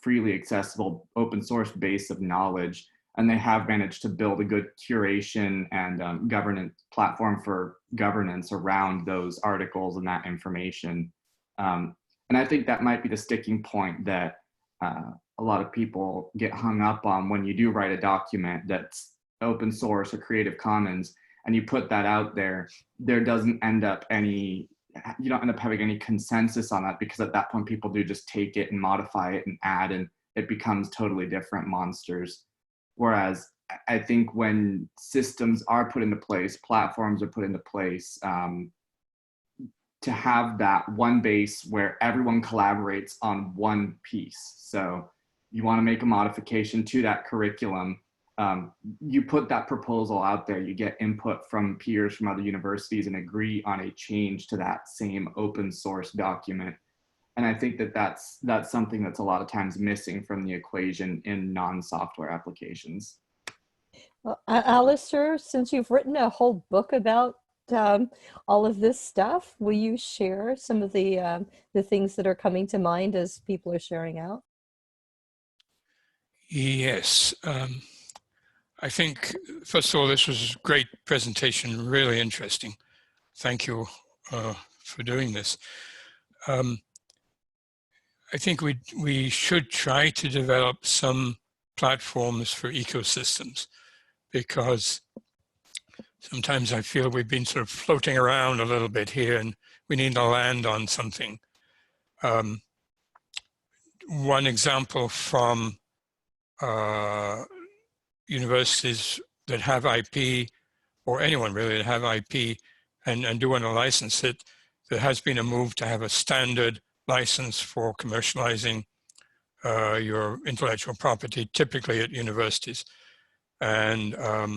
freely accessible, open source base of knowledge, and they have managed to build a good curation and governance platform for governance around those articles and that information. And I think that might be the sticking point that a lot of people get hung up on when you do write a document that's open source or Creative Commons, and you put that out there, there doesn't end up any, you don't end up having any consensus on that, because at that point people do just take it and modify it and add and it becomes totally different monsters. Whereas I think when systems are put into place, platforms are put into place, to have that one base where everyone collaborates on one piece. So you want to make a modification to that curriculum, you put that proposal out there, you get input from peers from other universities and agree on a change to that same open source document. And I think that that's something that's a lot of times missing from the equation in non-software applications. Well, Alistair, since you've written a whole book about all of this stuff, will you share some of the things that are coming to mind as people are sharing out? Yes. I think, first of all, this was a great presentation, really interesting. Thank you for doing this. I think we should try to develop some platforms for ecosystems, because sometimes I feel we've been sort of floating around a little bit here and we need to land on something. One example from universities that have IP, or anyone really that have IP and do want to license it, there has been a move to have a standard license for commercializing your intellectual property, typically at universities. And I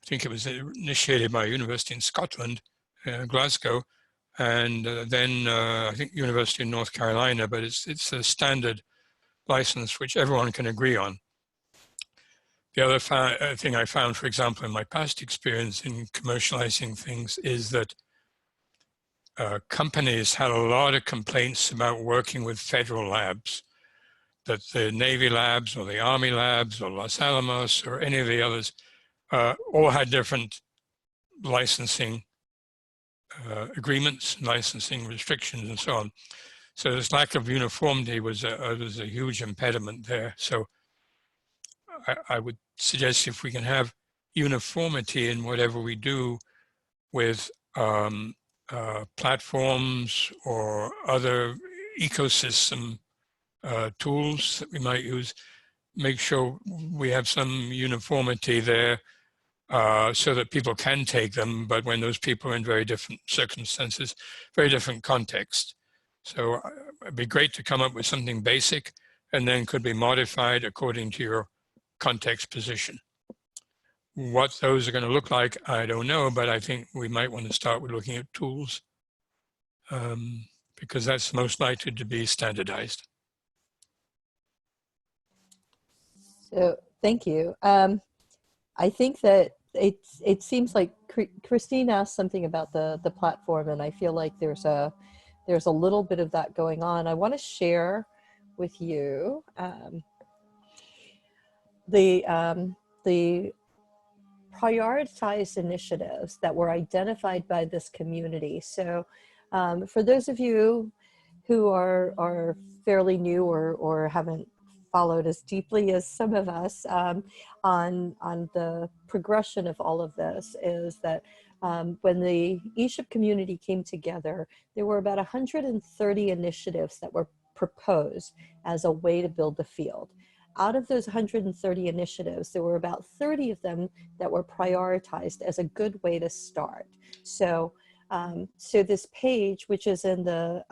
think it was initiated by a university in Scotland, Glasgow, and then I think University of North Carolina, but it's a standard license which everyone can agree on. The other thing I found, for example, in my past experience in commercializing things is that companies had a lot of complaints about working with federal labs, that the Navy labs or the Army labs or Los Alamos or any of the others all had different licensing agreements, licensing restrictions, and so on. So this lack of uniformity was a huge impediment there. So I would suggest if we can have uniformity in whatever we do with platforms or other ecosystem tools that we might use, make sure we have some uniformity there so that people can take them, but when those people are in very different circumstances, very different context. So it'd be great to come up with something basic and then could be modified according to your context position. What those are going to look like, I don't know, but I think we might want to start with looking at tools because that's most likely to be standardized. So thank you. I think that it seems like Christine asked something about the platform, and I feel like there's a little bit of that going on. I want to share with you the prioritized initiatives that were identified by this community. So for those of you who are fairly new or haven't followed as deeply as some of us on the progression of all of this, is that when the ESHIP community came together, there were about 130 initiatives that were proposed as a way to build the field. Out of those 130 initiatives, there were about 30 of them that were prioritized as a good way to start. So, so this page, which is in the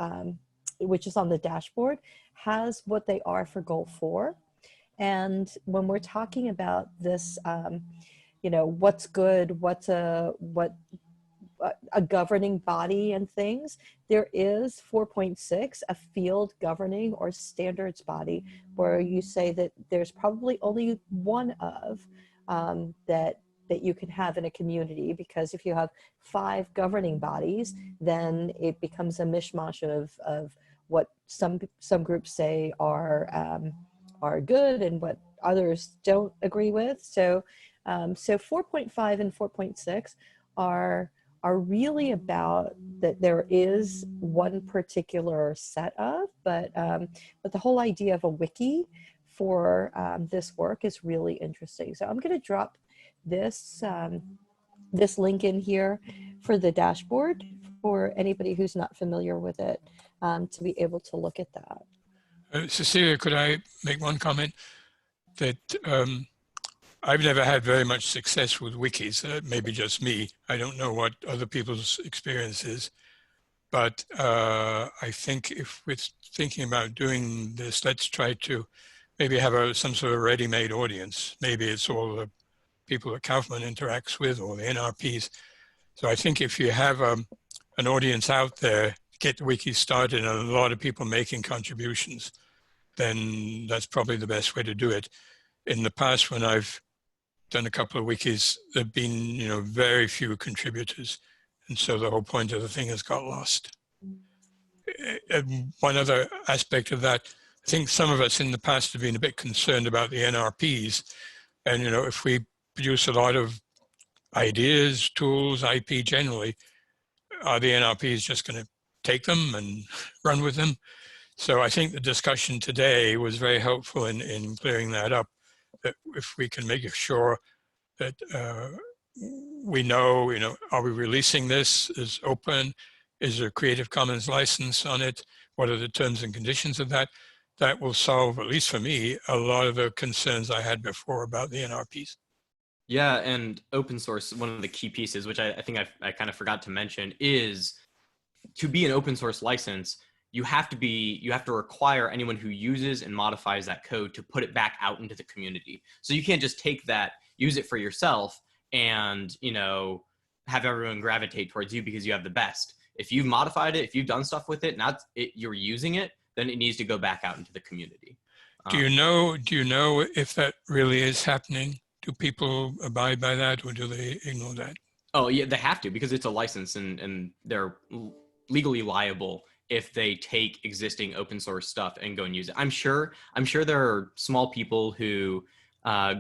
which is on the dashboard, has what they are for Goal 4. And when we're talking about this, you know, what's good, what's a governing body and things, there is 4.6, a field governing or standards body, where you say that there's probably only one of that you can have in a community, because if you have 5 governing bodies, then it becomes a mishmash of what some groups say are good and what others don't agree with. So so 4.5 and 4.6 are really about that there is one particular set of, but the whole idea of a wiki for this work is really interesting. So I'm going to drop this this link in here for the dashboard for anybody who's not familiar with it to be able to look at that. Cecilia, could I make one comment? That I've never had very much success with wikis. Maybe just me. I don't know what other people's experience is. But I think if we're thinking about doing this, let's try to maybe have some sort of ready-made audience. Maybe it's all the people that Kaufman interacts with or the NRPs. So I think if you have an audience out there, get the wiki started and a lot of people making contributions, then that's probably the best way to do it. In the past, when I've done a couple of wikis, there've been, very few contributors. And so the whole point of the thing has got lost. And one other aspect of that, I think some of us in the past have been a bit concerned about the NRPs. And, if we produce a lot of ideas, tools, IP generally, are the NRPs just going to take them and run with them? So I think the discussion today was very helpful in clearing that up, that if we can make sure that we know, are we releasing this as open? Is there a Creative Commons license on it? What are the terms and conditions of that? That will solve, at least for me, a lot of the concerns I had before about the NRPs. Yeah, and open source, one of the key pieces, which I think I kind of forgot to mention, is to be an open source license, you have to require anyone who uses and modifies that code to put it back out into the community. So you can't just take that, use it for yourself, and have everyone gravitate towards you because you have the best. If you've modified it, if you've done stuff with it, you're using it, then it needs to go back out into the community. Do you know if that really is happening? Do people abide by that, or do they ignore that? Oh yeah, they have to, because it's a license, and they're legally liable if they take existing open source stuff and go and use it. I'm sure there are small people who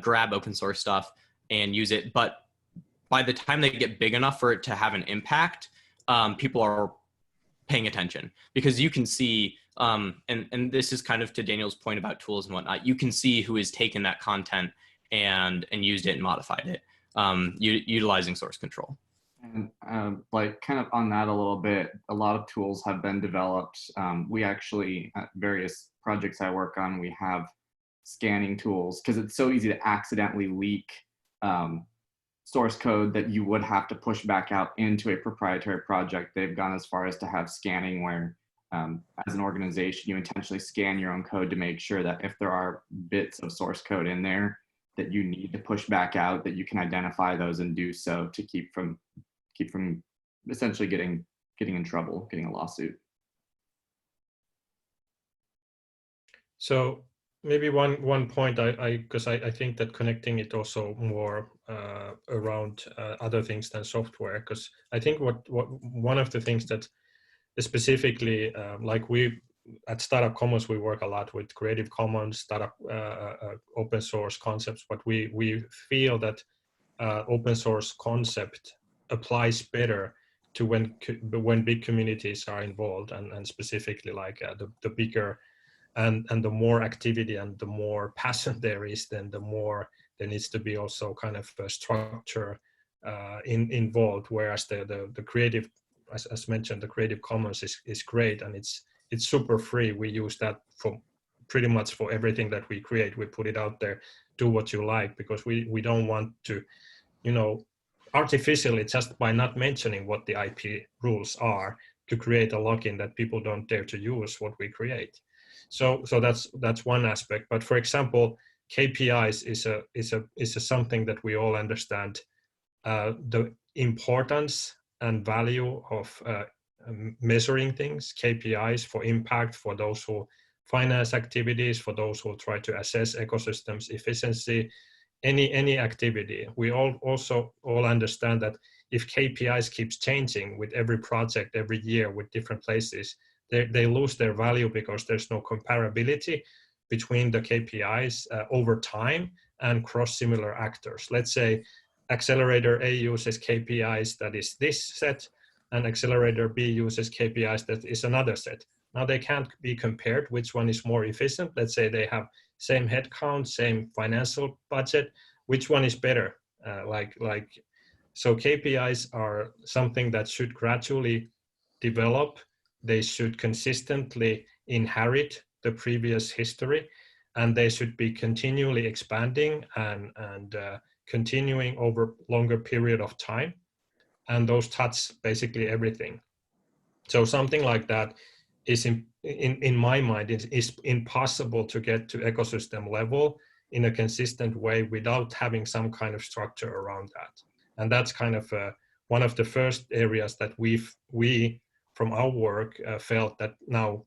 grab open source stuff and use it, but by the time they get big enough for it to have an impact, people are paying attention, because you can see, and this is kind of to Daniel's point about tools and whatnot, you can see who has taken that content and used it and modified it, utilizing source control. And kind of on that a little bit, a lot of tools have been developed. We actually, at various projects I work on, we have scanning tools, because it's so easy to accidentally leak source code that you would have to push back out into a proprietary project. They've gone as far as to have scanning where, as an organization, you intentionally scan your own code to make sure that if there are bits of source code in there that you need to push back out, that you can identify those and do so to keep from essentially getting in trouble, getting a lawsuit. So maybe one point, because I think that connecting it also more around other things than software, because I think what one of the things that specifically, like we at Startup Commons, we work a lot with Creative Commons, startup open source concepts, but we feel that open source concept applies better to when big communities are involved, and specifically like the bigger and the more activity and the more passion there is, then the more there needs to be also kind of a structure involved. Whereas the creative, as mentioned, the Creative Commons is great, and it's super free. We use that for pretty much for everything that we create. We put it out there, do what you like, because we don't want to, artificially, just by not mentioning what the IP rules are, to create a login that people don't dare to use what we create. So that's one aspect. But for example, KPIs is something that we all understand the importance and value of measuring things. KPIs for impact, for those who finance activities, for those who try to assess ecosystems efficiency, any activity. We also all understand that if KPIs keeps changing with every project every year with different places, they lose their value, because there's no comparability between the KPIs over time and cross similar actors. Let's say accelerator A uses KPIs that is this set, and accelerator B uses KPIs that is another set. Now they can't be compared which one is more efficient. Let's say they have same headcount, same financial budget, which one is better? So KPIs are something that should gradually develop. They should consistently inherit the previous history, and they should be continually expanding and continuing over longer period of time, and those touch basically everything. So something like that is in my mind is impossible to get to ecosystem level in a consistent way without having some kind of structure around that. And that's kind of one of the first areas that we from our work felt that now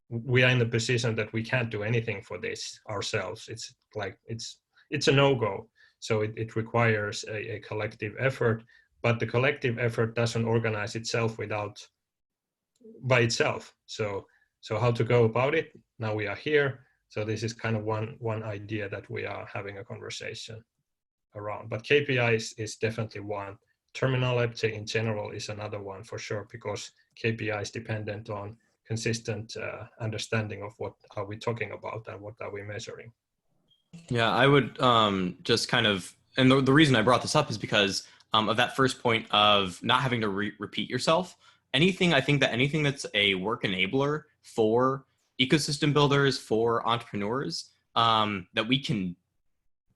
we are in the position that we can't do anything for this ourselves. It's like it's a no-go. So it requires a collective effort, but the collective effort doesn't organize itself by itself. So how to go about it? Now we are here. So this is kind of one idea that we are having a conversation around. But KPI is definitely one. Terminology in general is another one for sure, because KPI is dependent on consistent understanding of what are we talking about and what are we measuring. Yeah, I would just kind of, and the reason I brought this up is because of that first point of not having to repeat yourself. I think that anything that's a work enabler for ecosystem builders, for entrepreneurs, that we can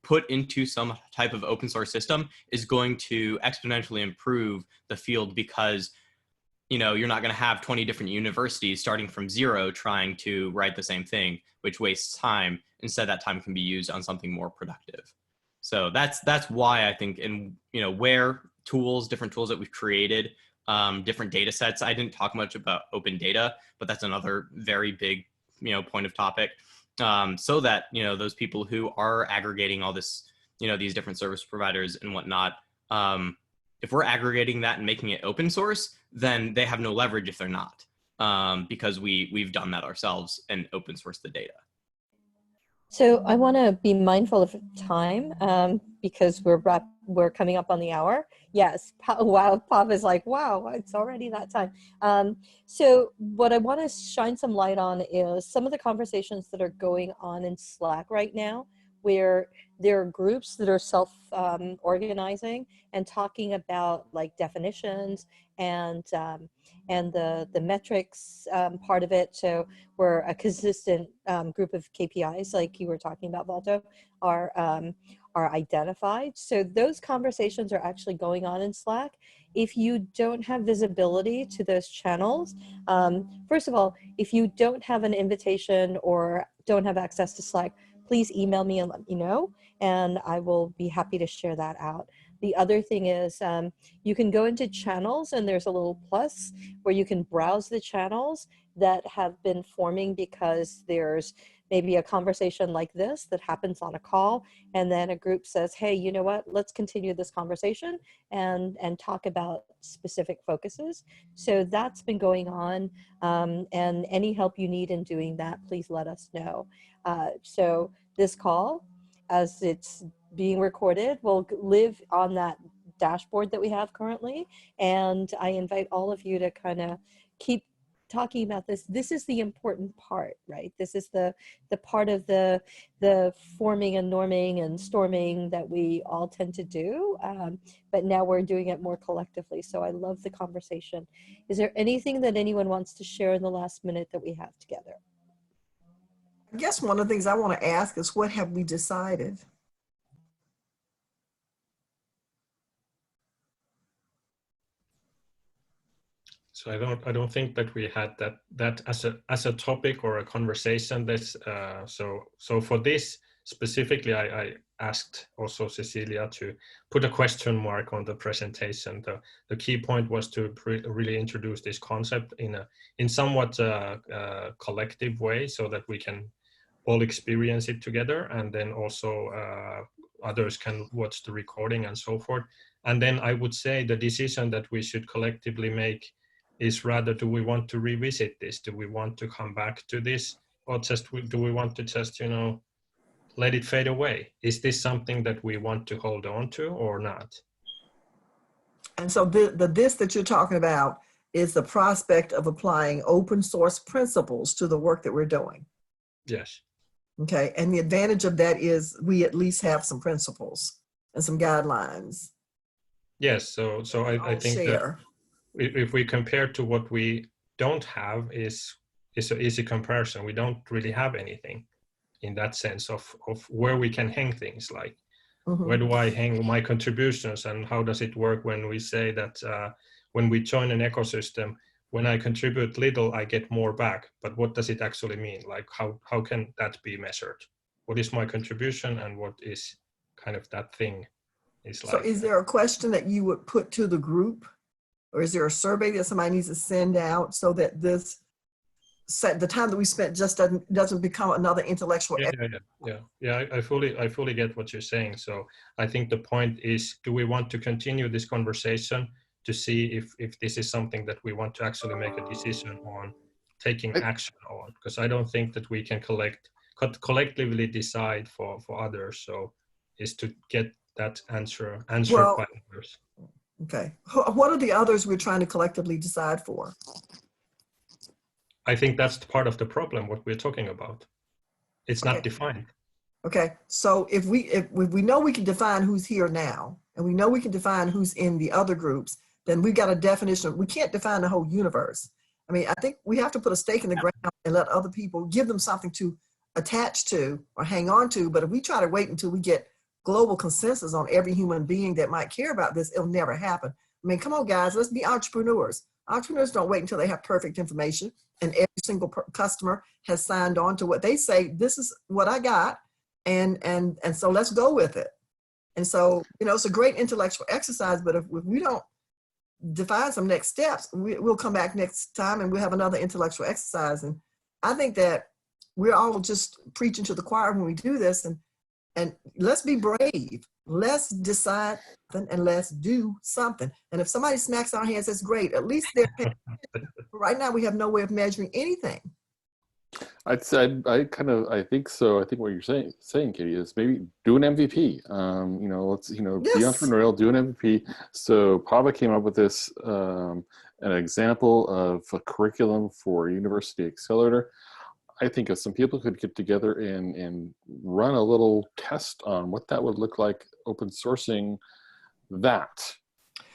put into some type of open source system is going to exponentially improve the field, because you're not going to have 20 different universities starting from zero trying to write the same thing, which wastes time. Instead, that time can be used on something more productive. So that's why I think where different tools that we've created, different data sets. I didn't talk much about open data, but that's another very big point of topic. So that those people who are aggregating all this, these different service providers and whatnot, if we're aggregating that and making it open source, then they have no leverage if they're not, because we've done that ourselves and open source the data. So I want to be mindful of time because we're coming up on the hour. Yes. Wow. Pop is like, wow, it's already that time. So what I want to shine some light on is some of the conversations that are going on in Slack right now, where there are groups that are self-organizing and talking about like definitions and the metrics part of it. So we're a consistent group of KPIs, like you were talking about, Valto, are identified. So those conversations are actually going on in Slack. If you don't have visibility to those channels, first of all, if you don't have an invitation or don't have access to Slack, please email me and let me know, and I will be happy to share that out. The other thing is you can go into channels, and there's a little plus where you can browse the channels that have been forming because there's maybe a conversation like this that happens on a call, and then a group says, hey, you know what, let's continue this conversation and talk about specific focuses. So that's been going on, and any help you need in doing that, please let us know. So this call, as it's being recorded, will live on that dashboard that we have currently, and I invite all of you to kind of keep talking about this. This is the important part, right? This is the part of the forming and norming and storming that we all tend to do, but now we're doing it more collectively. So I love the conversation. Is there anything that anyone wants to share in the last minute that we have together? I guess one of the things I want to ask is, what have we decided? So I don't think that we had that as a topic or a conversation. This so for this specifically, I asked also Cecilia to put a question mark on the presentation. The key point was to really introduce this concept in somewhat collective way, so that we can all experience it together, and then also others can watch the recording and so forth. And then I would say the decision that we should collectively make is rather, do we want to revisit this? Do we want to come back to this? Or do we want to just, let it fade away? Is this something that we want to hold on to or not? And so this that you're talking about is the prospect of applying open source principles to the work that we're doing. Yes. Okay, and the advantage of that is we at least have some principles and some guidelines. Yes, so I think that if we compare to what we don't have is is an easy comparison. We don't really have anything in that sense of where we can hang things, like where do I hang my contributions, and how does it work when we say that when we join an ecosystem, when I contribute little, I get more back. But what does it actually mean? Like how can that be measured? What is my contribution and what is kind of that thing is like? So is there a question that you would put to the group? Or is there a survey that somebody needs to send out so that the time that we spent just doesn't become another intellectual? Yeah. I fully get what you're saying. So I think the point is, do we want to continue this conversation to see if this is something that we want to actually make a decision on taking action on? Because I don't think that we can collectively decide for others. So is to get that answered by others. Okay. What are the others we're trying to collectively decide for? I think that's part of the problem, what we're talking about. It's not defined. Okay. So if we know we can define who's here now, and we know we can define who's in the other groups, then we got a definition. We can't define the whole universe. I mean, I think we have to put a stake in the ground and let other people, give them something to attach to or hang on to. But if we try to wait until we get global consensus on every human being that might care about this, it'll never happen. I mean, come on, guys, let's be entrepreneurs. Entrepreneurs don't wait until they have perfect information and every single customer has signed on to what they say, this is what I got, and so let's go with it. And so, you know, it's a great intellectual exercise, but if we don't define some next steps, we'll come back next time and we'll have another intellectual exercise. And I think that we're all just preaching to the choir when we do this, and let's be brave. Let's decide and let's do something. And if somebody smacks our hands, that's great. At least they're right now we have no way of measuring anything. I think so. I think what you're saying, Katie, is maybe do an MVP. You know, let's be entrepreneurial, do an MVP. So Pava came up with this an example of a curriculum for University Accelerator. I think if some people could get together and run a little test on what that would look like, open sourcing that,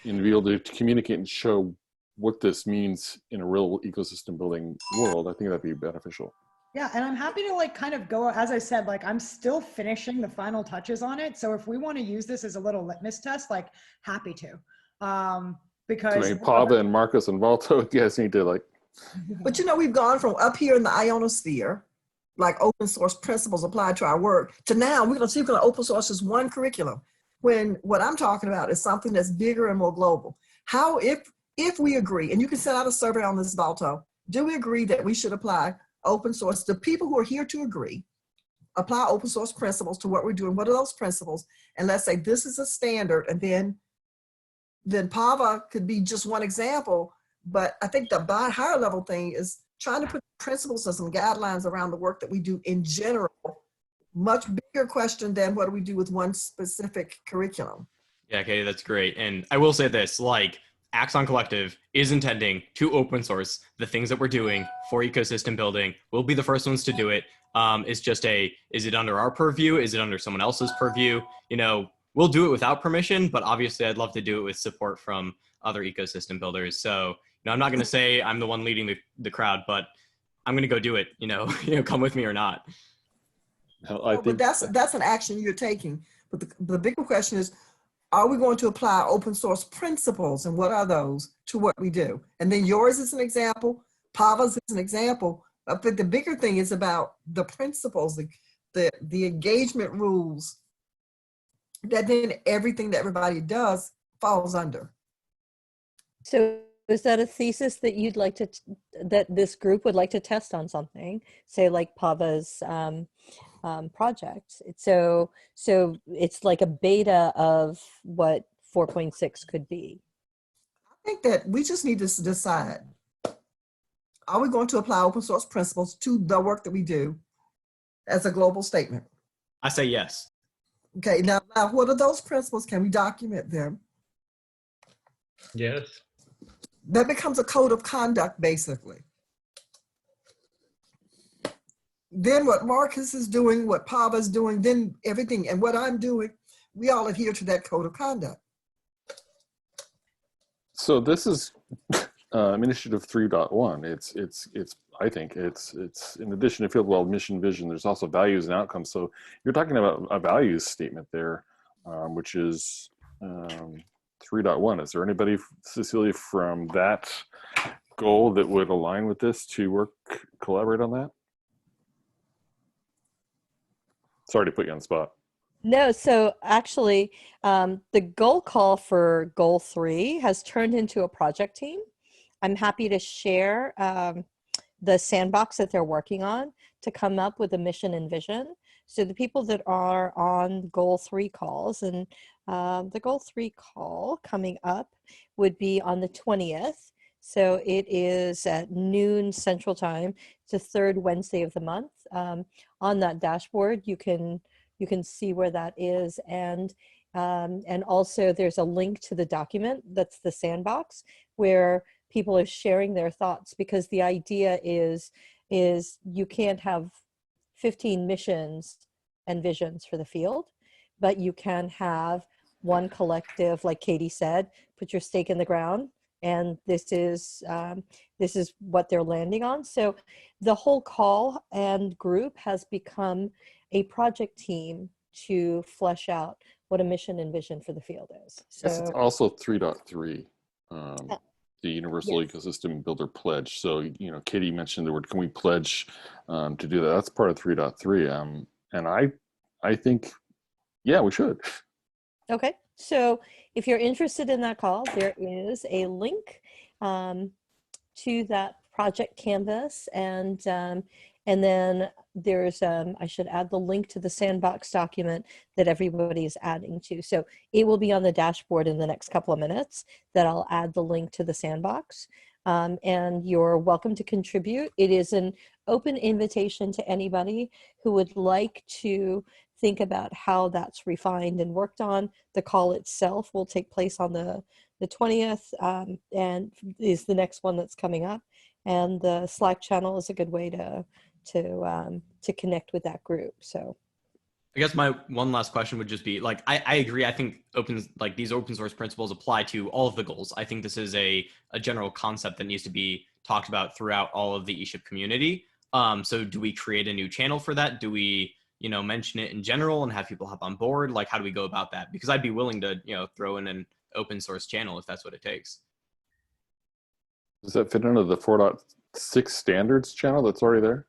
and be able to communicate and show what this means in a real ecosystem building world, I think that'd be beneficial. Yeah, and I'm happy to like kind of go, as I said, like I'm still finishing the final touches on it. So if we want to use this as a little litmus test, like happy to. Because I mean, Pava and Marcus and Valto, you guys need to like. But you know, we've gone from up here in the ionosphere, like open source principles applied to our work, to now we're going to open source as one curriculum, when what I'm talking about is something that's bigger and more global. How, if we agree, and you can send out a survey on this, Valto, do we agree that we should apply open source? The people who are here to agree, apply open source principles to what we're doing. What are those principles? And let's say this is a standard, and then Pava could be just one example. But I think the higher level thing is trying to put principles and some guidelines around the work that we do in general. Much bigger question than what do we do with one specific curriculum. Yeah, Katie, that's great. And I will say this, like Axon Collective is intending to open source the things that we're doing for ecosystem building. We'll be the first ones to do it. It's just is it under our purview? Is it under someone else's purview? You know, we'll do it without permission, but obviously I'd love to do it with support from other ecosystem builders. So, you know, I'm not going to say I'm the one leading the crowd, but I'm going to go do it, you know, come with me or not. But that's an action you're taking. But the bigger question is, are we going to apply open source principles, and what are those to what we do? And then yours is an example, Pava's is an example. But the bigger thing is about the principles, the engagement rules, that then everything that everybody does falls under. So is that a thesis that you'd like to, that this group would like to test on something, say like Pava's project? So it's like a beta of what 4.6 could be. I think that we just need to decide, are we going to apply open source principles to the work that we do as a global statement? I say yes. Okay, now what are those principles? Can we document them? Yes. That becomes a code of conduct, basically. Then what Marcus is doing, what Pava's doing, then everything, and what I'm doing, we all adhere to that code of conduct. So this is Initiative 3.1. It's I think it's in addition to field well mission vision, there's also values and outcomes. So you're talking about a values statement there, which is 3.1. Is there anybody, Cecilia, from that goal that would align with this to collaborate on that? Sorry to put you on the spot. No, so actually, the goal call for goal 3 has turned into a project team. I'm happy to share the sandbox that they're working on to come up with a mission and vision. So the people that are on goal 3 calls, and the goal 3 call coming up would be on the 20th. So it is at noon Central Time. It's the third Wednesday of the month. On that dashboard, you can see where that is, and also there's a link to the document that's the sandbox where people are sharing their thoughts, because the idea is you can't have 15 missions and visions for the field, but you can have one collective, like Katie said, put your stake in the ground, and this is what they're landing on. So the whole call and group has become a project team to flesh out what a mission and vision for the field is. So yes, it's also 3.3. The Universal yes. Ecosystem Builder Pledge. So, Katie mentioned the word, can we pledge to do that? That's part of 3.3. And I think, yeah, we should. Okay, so if you're interested in that call, there is a link to that project canvas, and then there's I should add the link to the sandbox document that everybody is adding to. So it will be on the dashboard in the next couple of minutes that I'll add the link to the sandbox, and you're welcome to contribute. It is an open invitation to anybody who would like to think about how that's refined and worked on. The call itself will take place on the 20th, and is the next one that's coming up. And the Slack channel is a good way to connect with that group. So I guess my one last question would just be, like, I agree. I think these open source principles apply to all of the goals. I think this is a general concept that needs to be talked about throughout all of the ESHIP community. So do we create a new channel for that? Do we, mention it in general and have people hop on board? Like, how do we go about that? Because I'd be willing to, throw in an open source channel if that's what it takes. Does that fit into the 4.6 standards channel that's already there?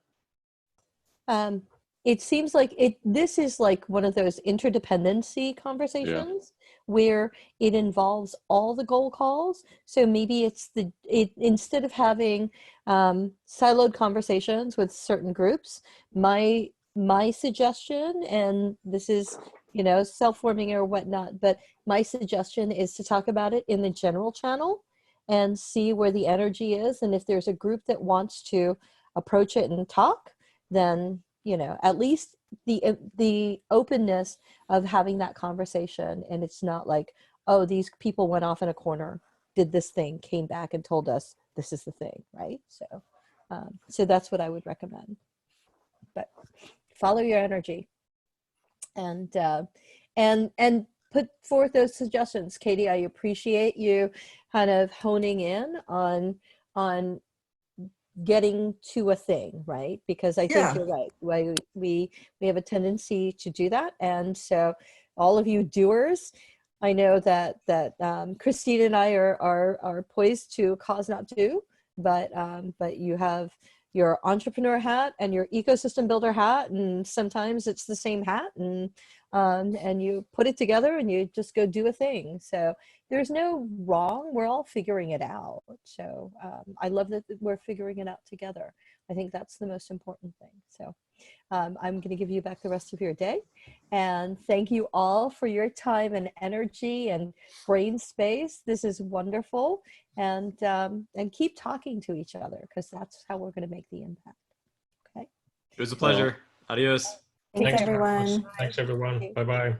It seems like this is like one of those interdependency conversations where it involves all the goal calls. So maybe it's instead of having siloed conversations with certain groups, my suggestion, and this is self-forming or whatnot, but my suggestion is to talk about it in the general channel and see where the energy is. And if there's a group that wants to approach it and talk, then at least the openness of having that conversation, and it's not like, oh, these people went off in a corner, did this thing, came back and told us this is the thing, right? So that's what I would recommend. But follow your energy, and put forth those suggestions. Katie, I appreciate you kind of honing in on getting to a thing, right? Because I think you're right. We have a tendency to do that, and so all of you doers, I know that Christine and I are poised to cause not do, but you have your entrepreneur hat and your ecosystem builder hat, and sometimes it's the same hat, and you put it together and you just go do a thing. So there's no wrong. We're all figuring it out. So I love that we're figuring it out together. I think that's the most important thing. So I'm going to give you back the rest of your day, and thank you all for your time and energy and brain space. This is wonderful, and keep talking to each other, because that's how we're going to make the impact. Okay. It was a pleasure. Adios. Thanks, everyone. Thanks, everyone. Bye-bye.